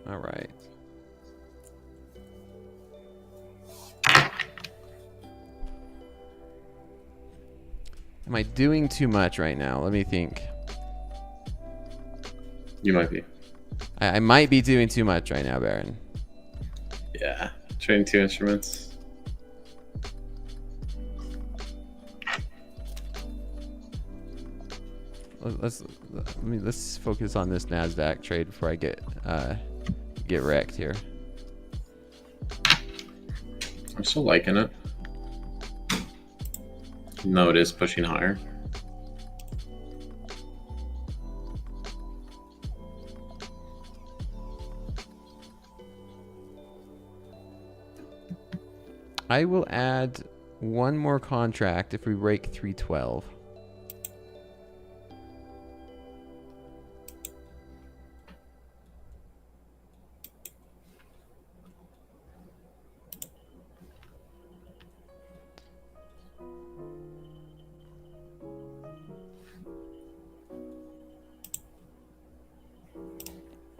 All right. Am I doing too much right now? Let me think. You might be. I might be doing too much right now, Baron. Yeah. Trading 2 instruments. Let's focus on this NASDAQ trade before I get wrecked here. I'm still liking it. No, it is pushing higher. I will add one more contract if we break 312.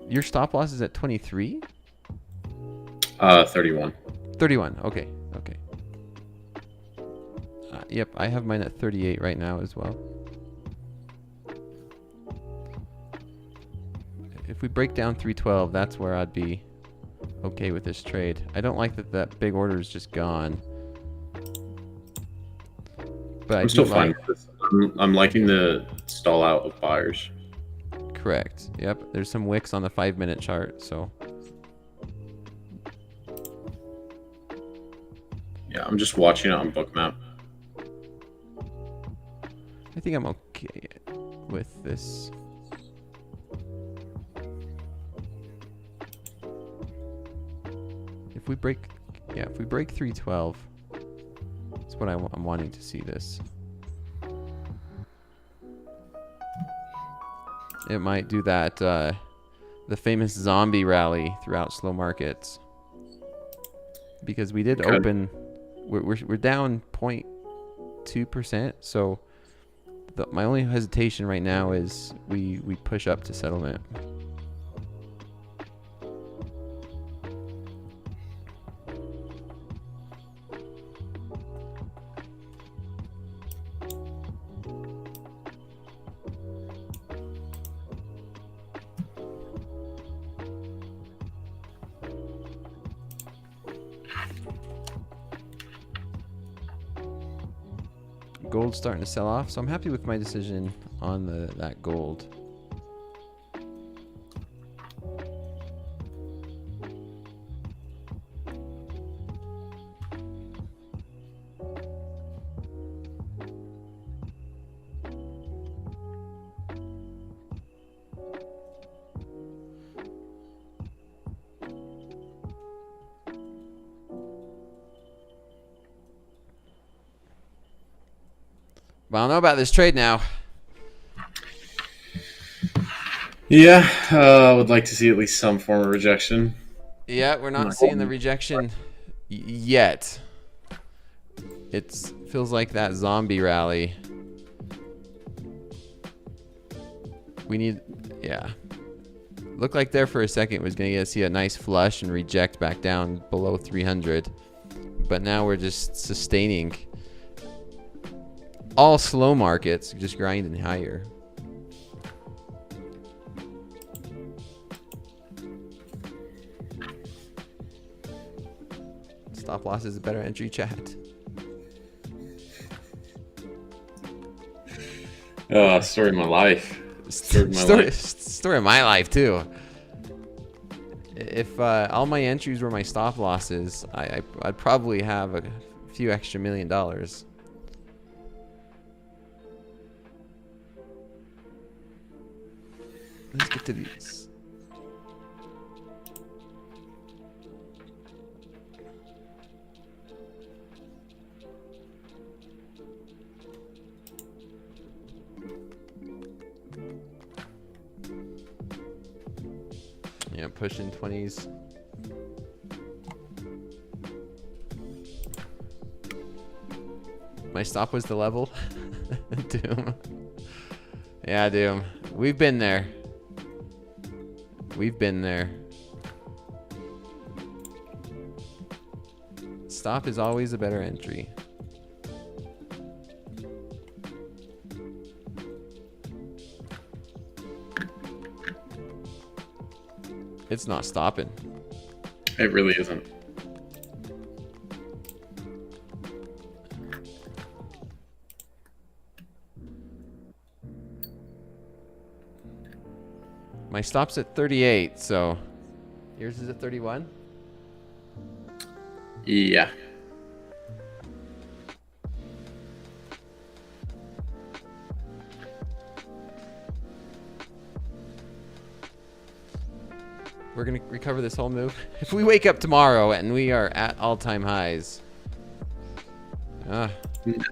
Your stop loss is at 23? 31. 31. Okay. Okay. Yep, I have mine at 38 right now as well. If we break down 312, that's where I'd be okay with this trade. I don't like that that big order is just gone. But I'm still fine with this. I'm liking the stall out of buyers. Correct. Yep. There's some wicks on the 5-minute chart, so. Yeah, I'm just watching it on Bookmap. I think I'm okay with this. If we break 312, that's what I'm wanting to see this. It might do that, the famous zombie rally throughout slow markets. Because we did open, we're down 0.2%. So my only hesitation right now is we push up to settlement. Gold's starting to sell off, so I'm happy with my decision on that gold. But I don't know about this trade now. Yeah, I would like to see at least some form of rejection. Yeah, we're not seeing the rejection yet. It feels like that zombie rally. We need, yeah. Looked like there for a second was going to see a nice flush and reject back down below 300. But now we're just sustaining. All slow markets, just grinding higher. Stop loss is a better entry, chat. Story of my life. Story of my life too. If all my entries were my stop losses, I'd probably have a few extra $1 million. Let's get to these. Yeah, pushing 20s. My stop was the level. Doom. Yeah, Doom. We've been there. We've been there. stop is always a better entry. It's not stopping. It really isn't. My stop's at 38, so yours is at 31? Yeah. We're going to recover this whole move. If we wake up tomorrow and we are at all-time highs. No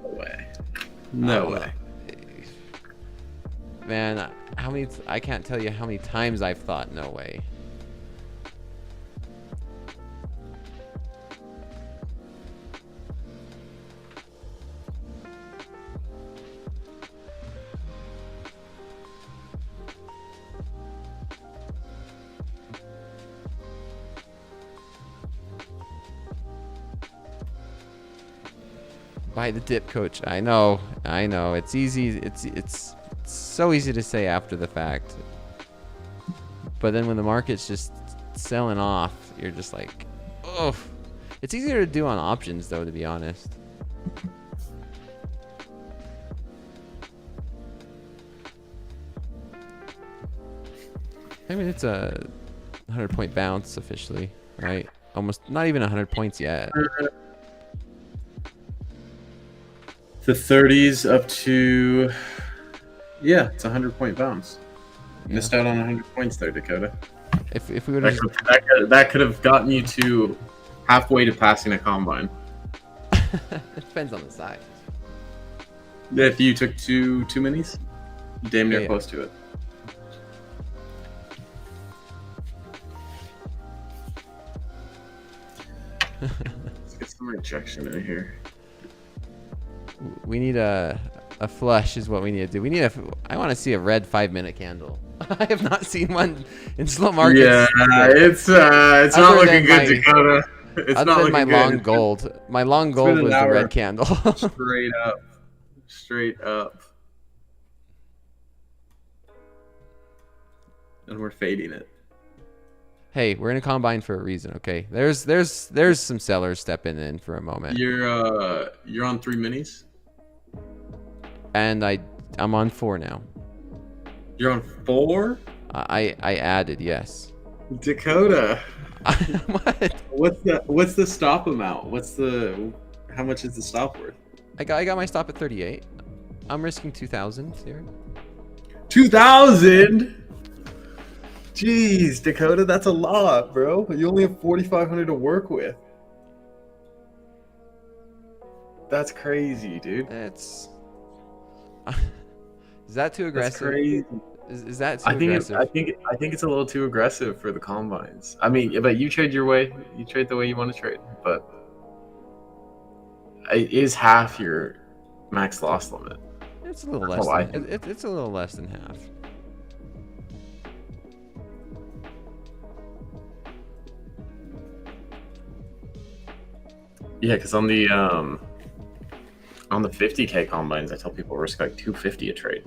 way. No way. Man, how many? I can't tell you how many times I've thought no way. Buy the dip, coach. I know. It's easy. It's so easy to say after the fact. But then when the market's just selling off, you're just like, oh. It's easier to do on options, though, to be honest. I mean, it's a 100-point bounce officially, right? Almost not even 100 points yet. The 30s up to, yeah, it's a 100-point bounce. Yeah. Missed out on 100 points there, Dakota. If we would have, that could have gotten you to halfway to passing a combine. it depends on the size. If you took two minis, damn near Yeah. close to it. Let's get some rejection in here. We need a flush is what we need to do. We need I want to see a red 5-minute candle. I have not seen one in slow markets. Yeah, it's not looking good, Dakota. It's other not than looking my good. long gold. My long gold was the red candle. Straight up. Straight up. And we're fading it. Hey, we're in a combine for a reason, okay? There's some sellers stepping in for a moment. You're on 3 minis? And I'm on 4 now. You're on 4? I added, yes. Dakota. What? What's the stop amount? How much is the stop worth? I got my stop at 38. I'm risking 2,000 here. 2,000? Jeez, Dakota, that's a lot, bro. You only have 4,500 to work with. That's crazy, dude. It's is that too aggressive? That's crazy. Is that too aggressive? I think it's a little too aggressive for the combines. I mean, but you trade your way. You trade the way you want to trade. But it is half your max loss limit. It's a little less. It's a little less than half. Yeah, because on the 50K combines, I tell people risk like 250 a trade.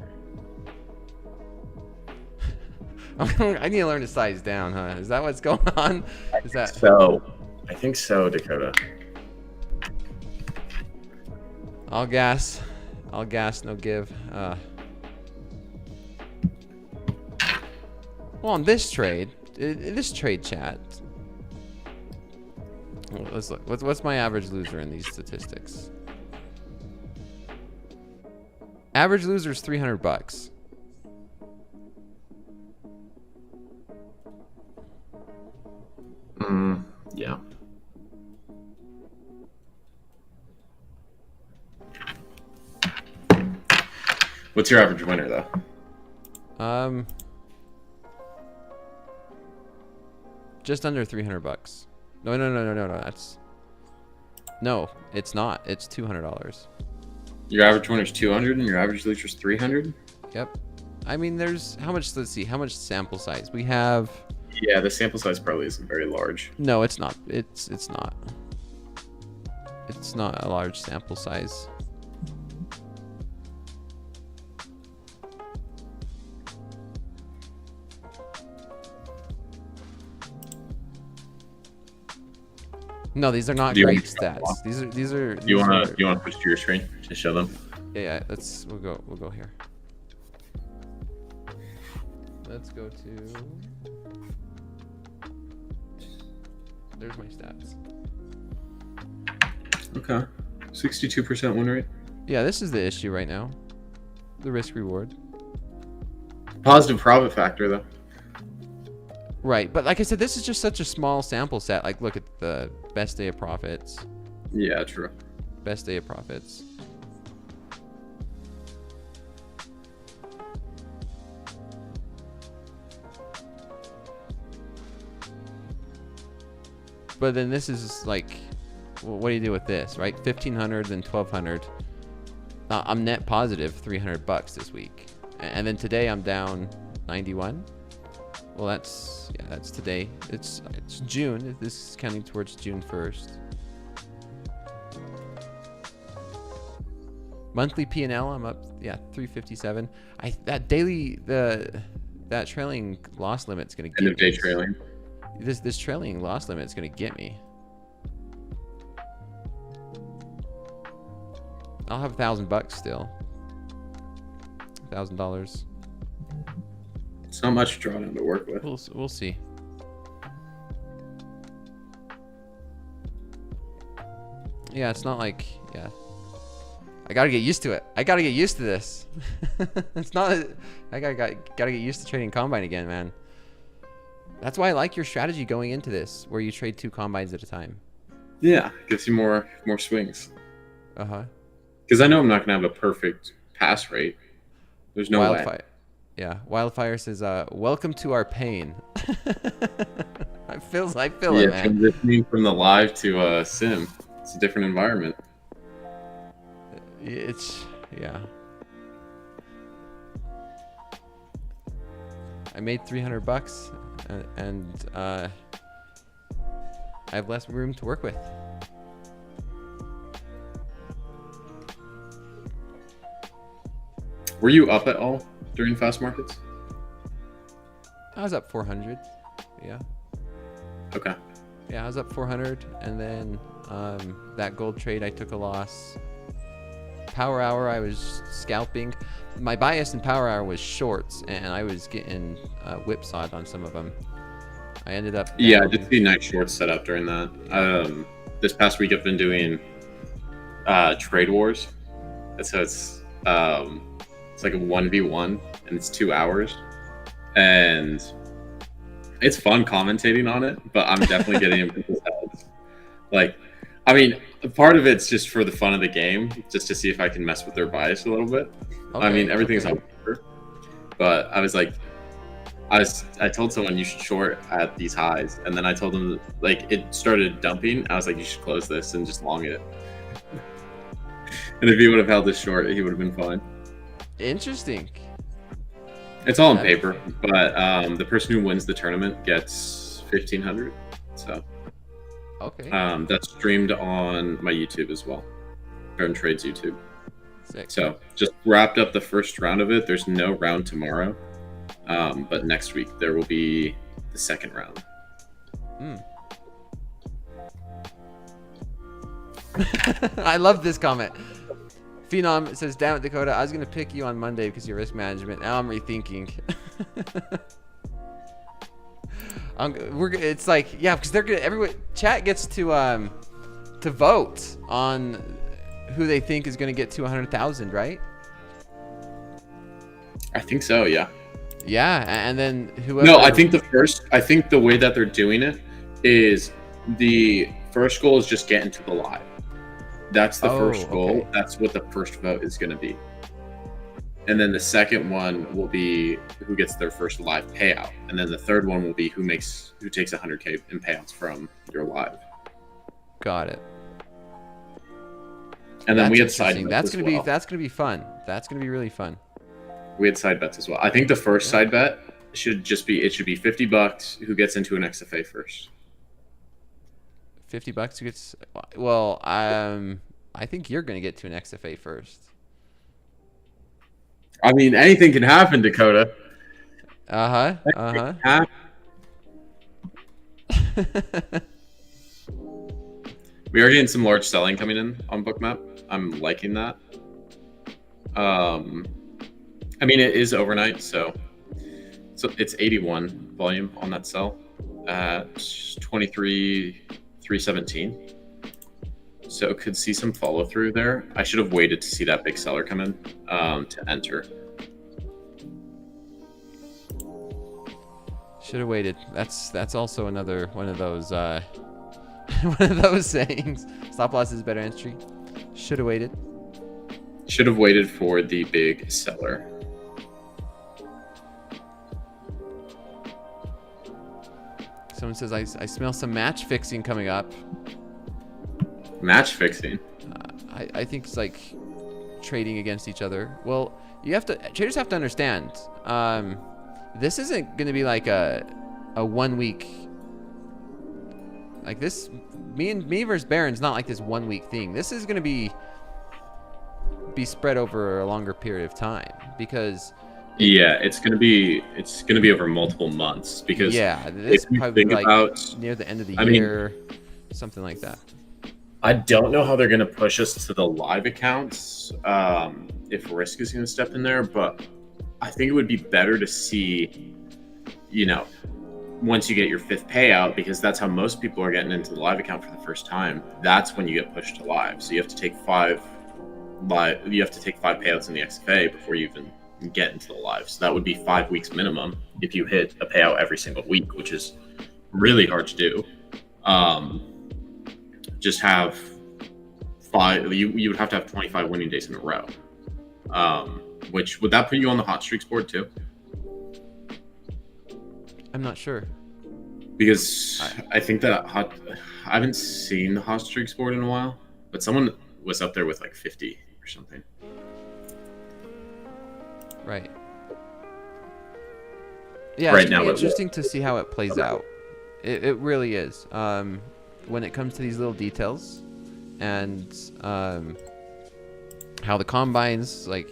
I need to learn to size down, huh? Is that what's going on? Is that so? I think so, Dakota. all gas, no give. Well, on this trade, chat. Let's look. What's my average loser in these statistics? Average loser is $300. Yeah. What's your average winner, though? Just under $300. No. No, it's not. It's $200. Your average winner is 200, and your average loser is 300. Yep. I mean, there's how much? Let's see. How much sample size we have? Yeah, the sample size probably isn't very large. No, it's not. It's not. it's not a large sample size. No, these are not great stats. These are. Do you want to switch to your screen to show them? Yeah. We'll go here. Let's go to. There's my stats. Okay, 62% win rate. Yeah, this is the issue right now. The risk reward. Positive profit factor though. Right, but like I said, this is just such a small sample set. Like, look at the best day of profits. Yeah, true. Best day of profits. But then this is like, well, what do you do with this, right? 1,500 and 1,200. I'm net positive $300 this week, and then today I'm down 91. Well, that's today. It's June. This is counting towards June 1st. Monthly P&L, I'm up 357. That daily that trailing loss limit's gonna get End of day trailing. This trailing loss limit is gonna get me. I'll have $1,000 still. $1,000. It's not much drawdown to work with. We'll see. Yeah, it's not like I gotta get used to it. I gotta get used to this. It's not. I gotta get used to trading combine again, man. That's why I like your strategy going into this, where you trade 2 combines at a time. Yeah, gives you more swings. Uh-huh. Because I know I'm not gonna have a perfect pass rate. There's no way. Yeah, Wildfire says, "Welcome to our pain." I feel it, man. Transitioning from the live to sim. It's a different environment. Yeah. I made $300, and I have less room to work with. Were you up at all during fast markets? I was up 400. Yeah. Okay. Yeah, I was up 400, and then that gold trade I took a loss. Power hour I was scalping. My bias in power hour was shorts, and I was getting whipsawed on some of them. I ended up. Yeah, I did see nice shorts set up during that. This past week I've been doing trade wars, and so it's like a 1v1, and it's 2 hours, and it's fun commentating on it. But I'm definitely getting in people's heads. Like, I mean, part of it's just for the fun of the game, just to see if I can mess with their bias a little bit. Okay, I mean, everything's on paper, but I was like, I told someone you should short at these highs, and then I told them like it started dumping. I was like, you should close this and just long it. And if he would have held this short, he would have been fine. Interesting. It's all on paper, but the person who wins the tournament gets 1,500. So. Okay. That's streamed on my YouTube as well. Turn Trades YouTube. Sick. So just wrapped up the first round of it. There's no round tomorrow. But next week there will be the second round. I love this comment. Phenom says, "Damn it, Dakota, I was gonna pick you on Monday because of your risk management. Now I'm rethinking." It's like, yeah, because they're gonna. Everyone, chat gets to vote on who they think is gonna get to 100,000, right? I think so. Yeah. Yeah, and then whoever. No, I think the way that they're doing it is the first goal is just getting to the live. That's the first goal. Okay. That's what the first vote is going to be. And then the second one will be who gets their first live payout. And then the third one will be who takes 100K in payouts from your live. Got it. And then we had side bets. That's gonna be fun. That's gonna be really fun. We had side bets as well. I think the first side bet should be $50 who gets into an XFA first. $50 to get. Well, I think you're gonna get to an XFA first. I mean, anything can happen, Dakota. Uh-huh. We are getting some large selling coming in on Bookmap. I'm liking that. I mean, it is overnight, so it's 81 volume on that sell at 23,317. So could see some follow through there. I should have waited to see that big seller come in to enter. Should have waited. That's also another one of those one of those sayings. Stop loss is better entry. Should have waited. Should have waited for the big seller. Someone says I smell some match fixing coming up. Match fixing. I think it's like trading against each other. Well, traders have to understand. This isn't going to be like a 1 week. Like this, me versus Baron's not like this 1 week thing. This is going to be spread over a longer period of time because. Yeah, it's gonna be over multiple months because this probably like near the end of the year, something like that. I don't know how they're gonna push us to the live accounts if risk is gonna step in there, but I think it would be better to see, once you get your 5th payout, because that's how most people are getting into the live account for the first time. That's when you get pushed to live. So you have to take 5 payouts in the XFA before you even get into the live. So that would be 5 weeks minimum if you hit a payout every single week, which is really hard to do. Just have 5. You would have to have 25 winning days in a row. Which would that put you on the hot streaks board too? I'm not sure. Because I think that I haven't seen the hot streaks board in a while, but someone was up there with like 50 or something. Right. Yeah, right it's now interesting to see how it plays out. It really is. When it comes to these little details and how the combines, like,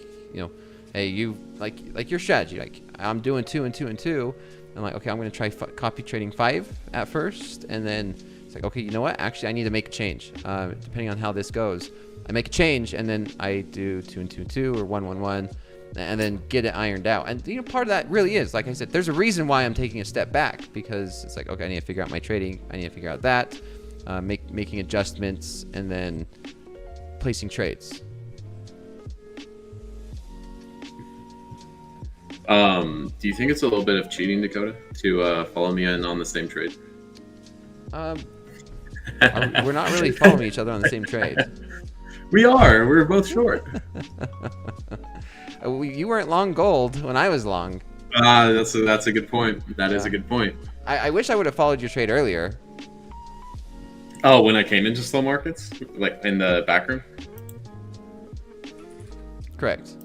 hey, you like your strategy. Like I'm doing 2 and 2 and 2. I'm like, okay, I'm going to try copy trading 5 at first. And then it's like, okay, you know what? Actually, I need to make a change. Depending on how this goes, I make a change and then I do 2 and 2 and 2 or 1 1 1. And then get it ironed out. And part of that really is, like I said, there's a reason why I'm taking a step back, because it's like, okay, I need to figure out my trading. I need to figure out that, making adjustments, and then placing trades. Do you think it's a little bit of cheating, Dakota, to follow me in on the same trade? We're not really following each other on the same trade. We are. We're both short. You weren't long gold when I was long. That's a good point. That is a good point. I wish I would have followed your trade earlier. Oh, when I came into slow markets, like in the back room? Correct.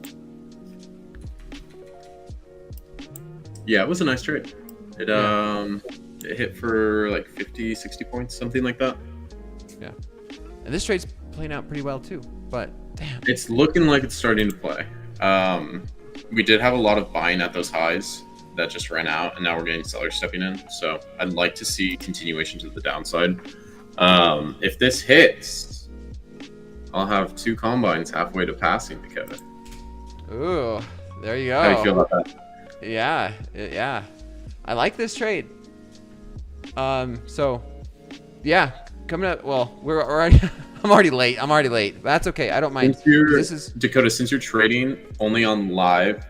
Yeah, it was a nice trade. It hit for like 50, 60 points, something like that. Yeah. And this trade's playing out pretty well too, but damn. It's looking like it's starting to play. We did have a lot of buying at those highs that just ran out, and now we're getting sellers stepping in. So I'd like to see continuation to the downside. If this hits, I'll have 2 combines halfway to passing Dakota. Ooh, there you go. How do you feel about that? Yeah. I like this trade. So, yeah, coming up. Well, we're already. I'm already late. That's okay. I don't mind. Dakota, since you're trading only on live,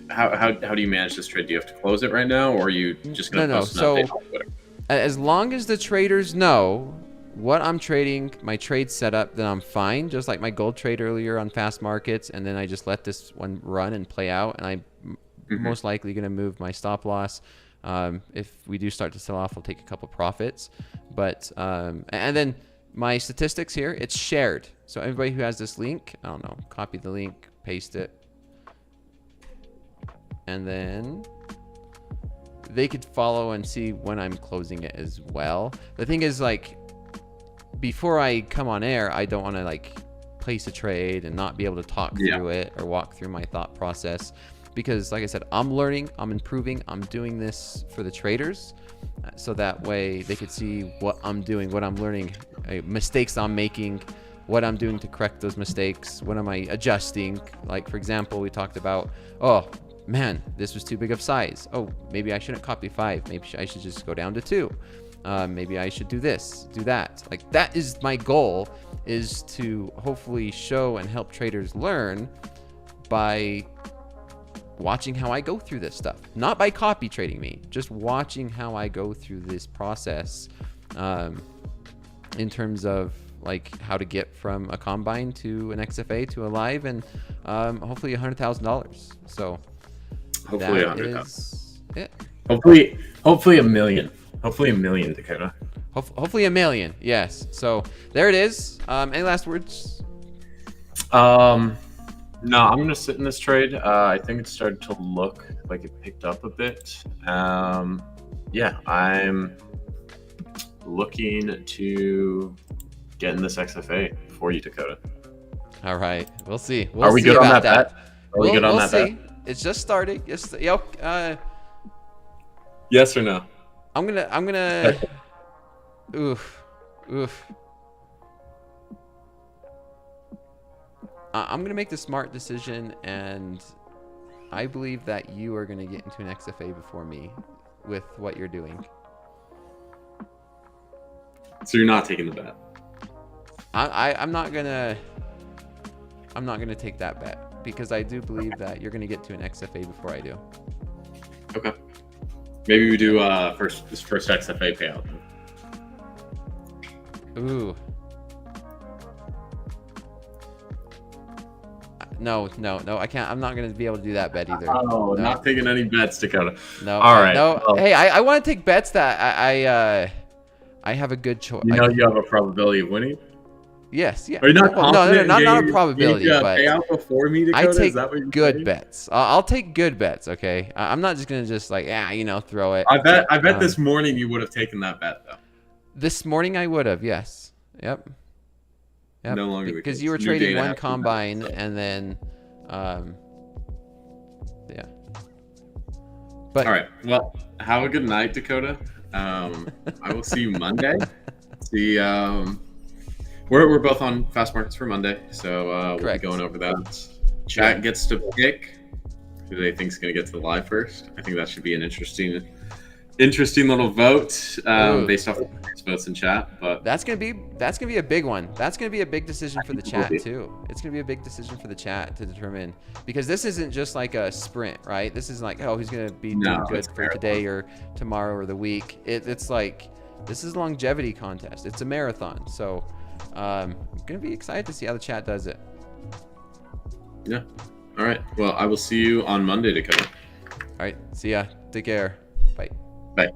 how do you manage this trade? Do you have to close it right now, or are you just going to post an update on Twitter? As long as the traders know what I'm trading, my trade setup, then I'm fine. Just like my gold trade earlier on fast markets, and then I just let this one run and play out, and I'm most likely going to move my stop loss. If we do start to sell off, we'll take a couple profits. But and then my statistics here, it's shared. So everybody who has this link, I don't know, copy the link, paste it, and then they could follow and see when I'm closing it as well. The thing is, like, before I come on air, I don't want to like place a trade and not be able to talk through it or walk through my thought process, because like I said, I'm learning, I'm improving, I'm doing this for the traders, so that way they could see what I'm doing, what I'm learning, mistakes I'm making, what I'm doing to correct those mistakes, what am I adjusting. Like for example, we talked about, oh man, this was too big of size. Oh, maybe I shouldn't copy 5. Maybe I should just go down to 2. Maybe I should do this, do that. Like that is my goal, is to hopefully show and help traders learn by watching how I go through this stuff. Not by copy trading me, just watching how I go through this process in terms of like how to get from a combine to an XFA to a live, and hopefully $100,000. So hopefully that 100,000. is it. Hopefully a million. Hopefully a million, Dakota. Hopefully a million. Yes. So there it is. Any last words? No, I'm gonna sit in this trade. I think it started to look like it picked up a bit. Yeah, I'm looking to get in this XFA for you, Dakota. All right. We'll see. Are we see good on about that bet? Are we good on that bet? It's just starting. Yes. Yep. Yes or no? I'm gonna. Oof. I'm gonna make the smart decision, and I believe that you are gonna get into an XFA before me with what you're doing. So you're not taking the bet? I'm not gonna take that bet, because I do believe that you're gonna get to an XFA before I do. Okay. Maybe we do this first XFA payout. Ooh. No, I can't. I'm not going to be able to do that bet either. Oh, no. Not taking any bets, Dakota. No. All right. No. Well, hey, I want to take bets that I have a good choice. You know you have a probability of winning? Yes. Yeah. Are you not confident? Not a probability, but payout before me, Dakota? I take Is that what you're good saying? bets. I'll take good bets. Okay. I'm not just going to just like, throw it. I bet this morning you would have taken that bet though. This morning I would have. Yes. Yep. No longer because you were trading one combine and then, yeah. But all right. Well, have a good night, Dakota. I will see you Monday. See, we're both on fast markets for Monday, so we'll be going over that. Chat gets to pick who they think is going to get to the live first. I think that should be an interesting little vote based off of votes in chat. But that's gonna be a big one. That's gonna be a big decision for the chat too. It's gonna be a big decision for the chat to determine, because this isn't just like a sprint, right? This is like, oh, who's gonna be doing good for today or tomorrow or the week. It's like, this is a longevity contest. It's a marathon. So I'm gonna be excited to see how the chat does it. Yeah. All right. Well, I will see you on Monday, Dakota. All right. See ya. Take care. Bye. Bye.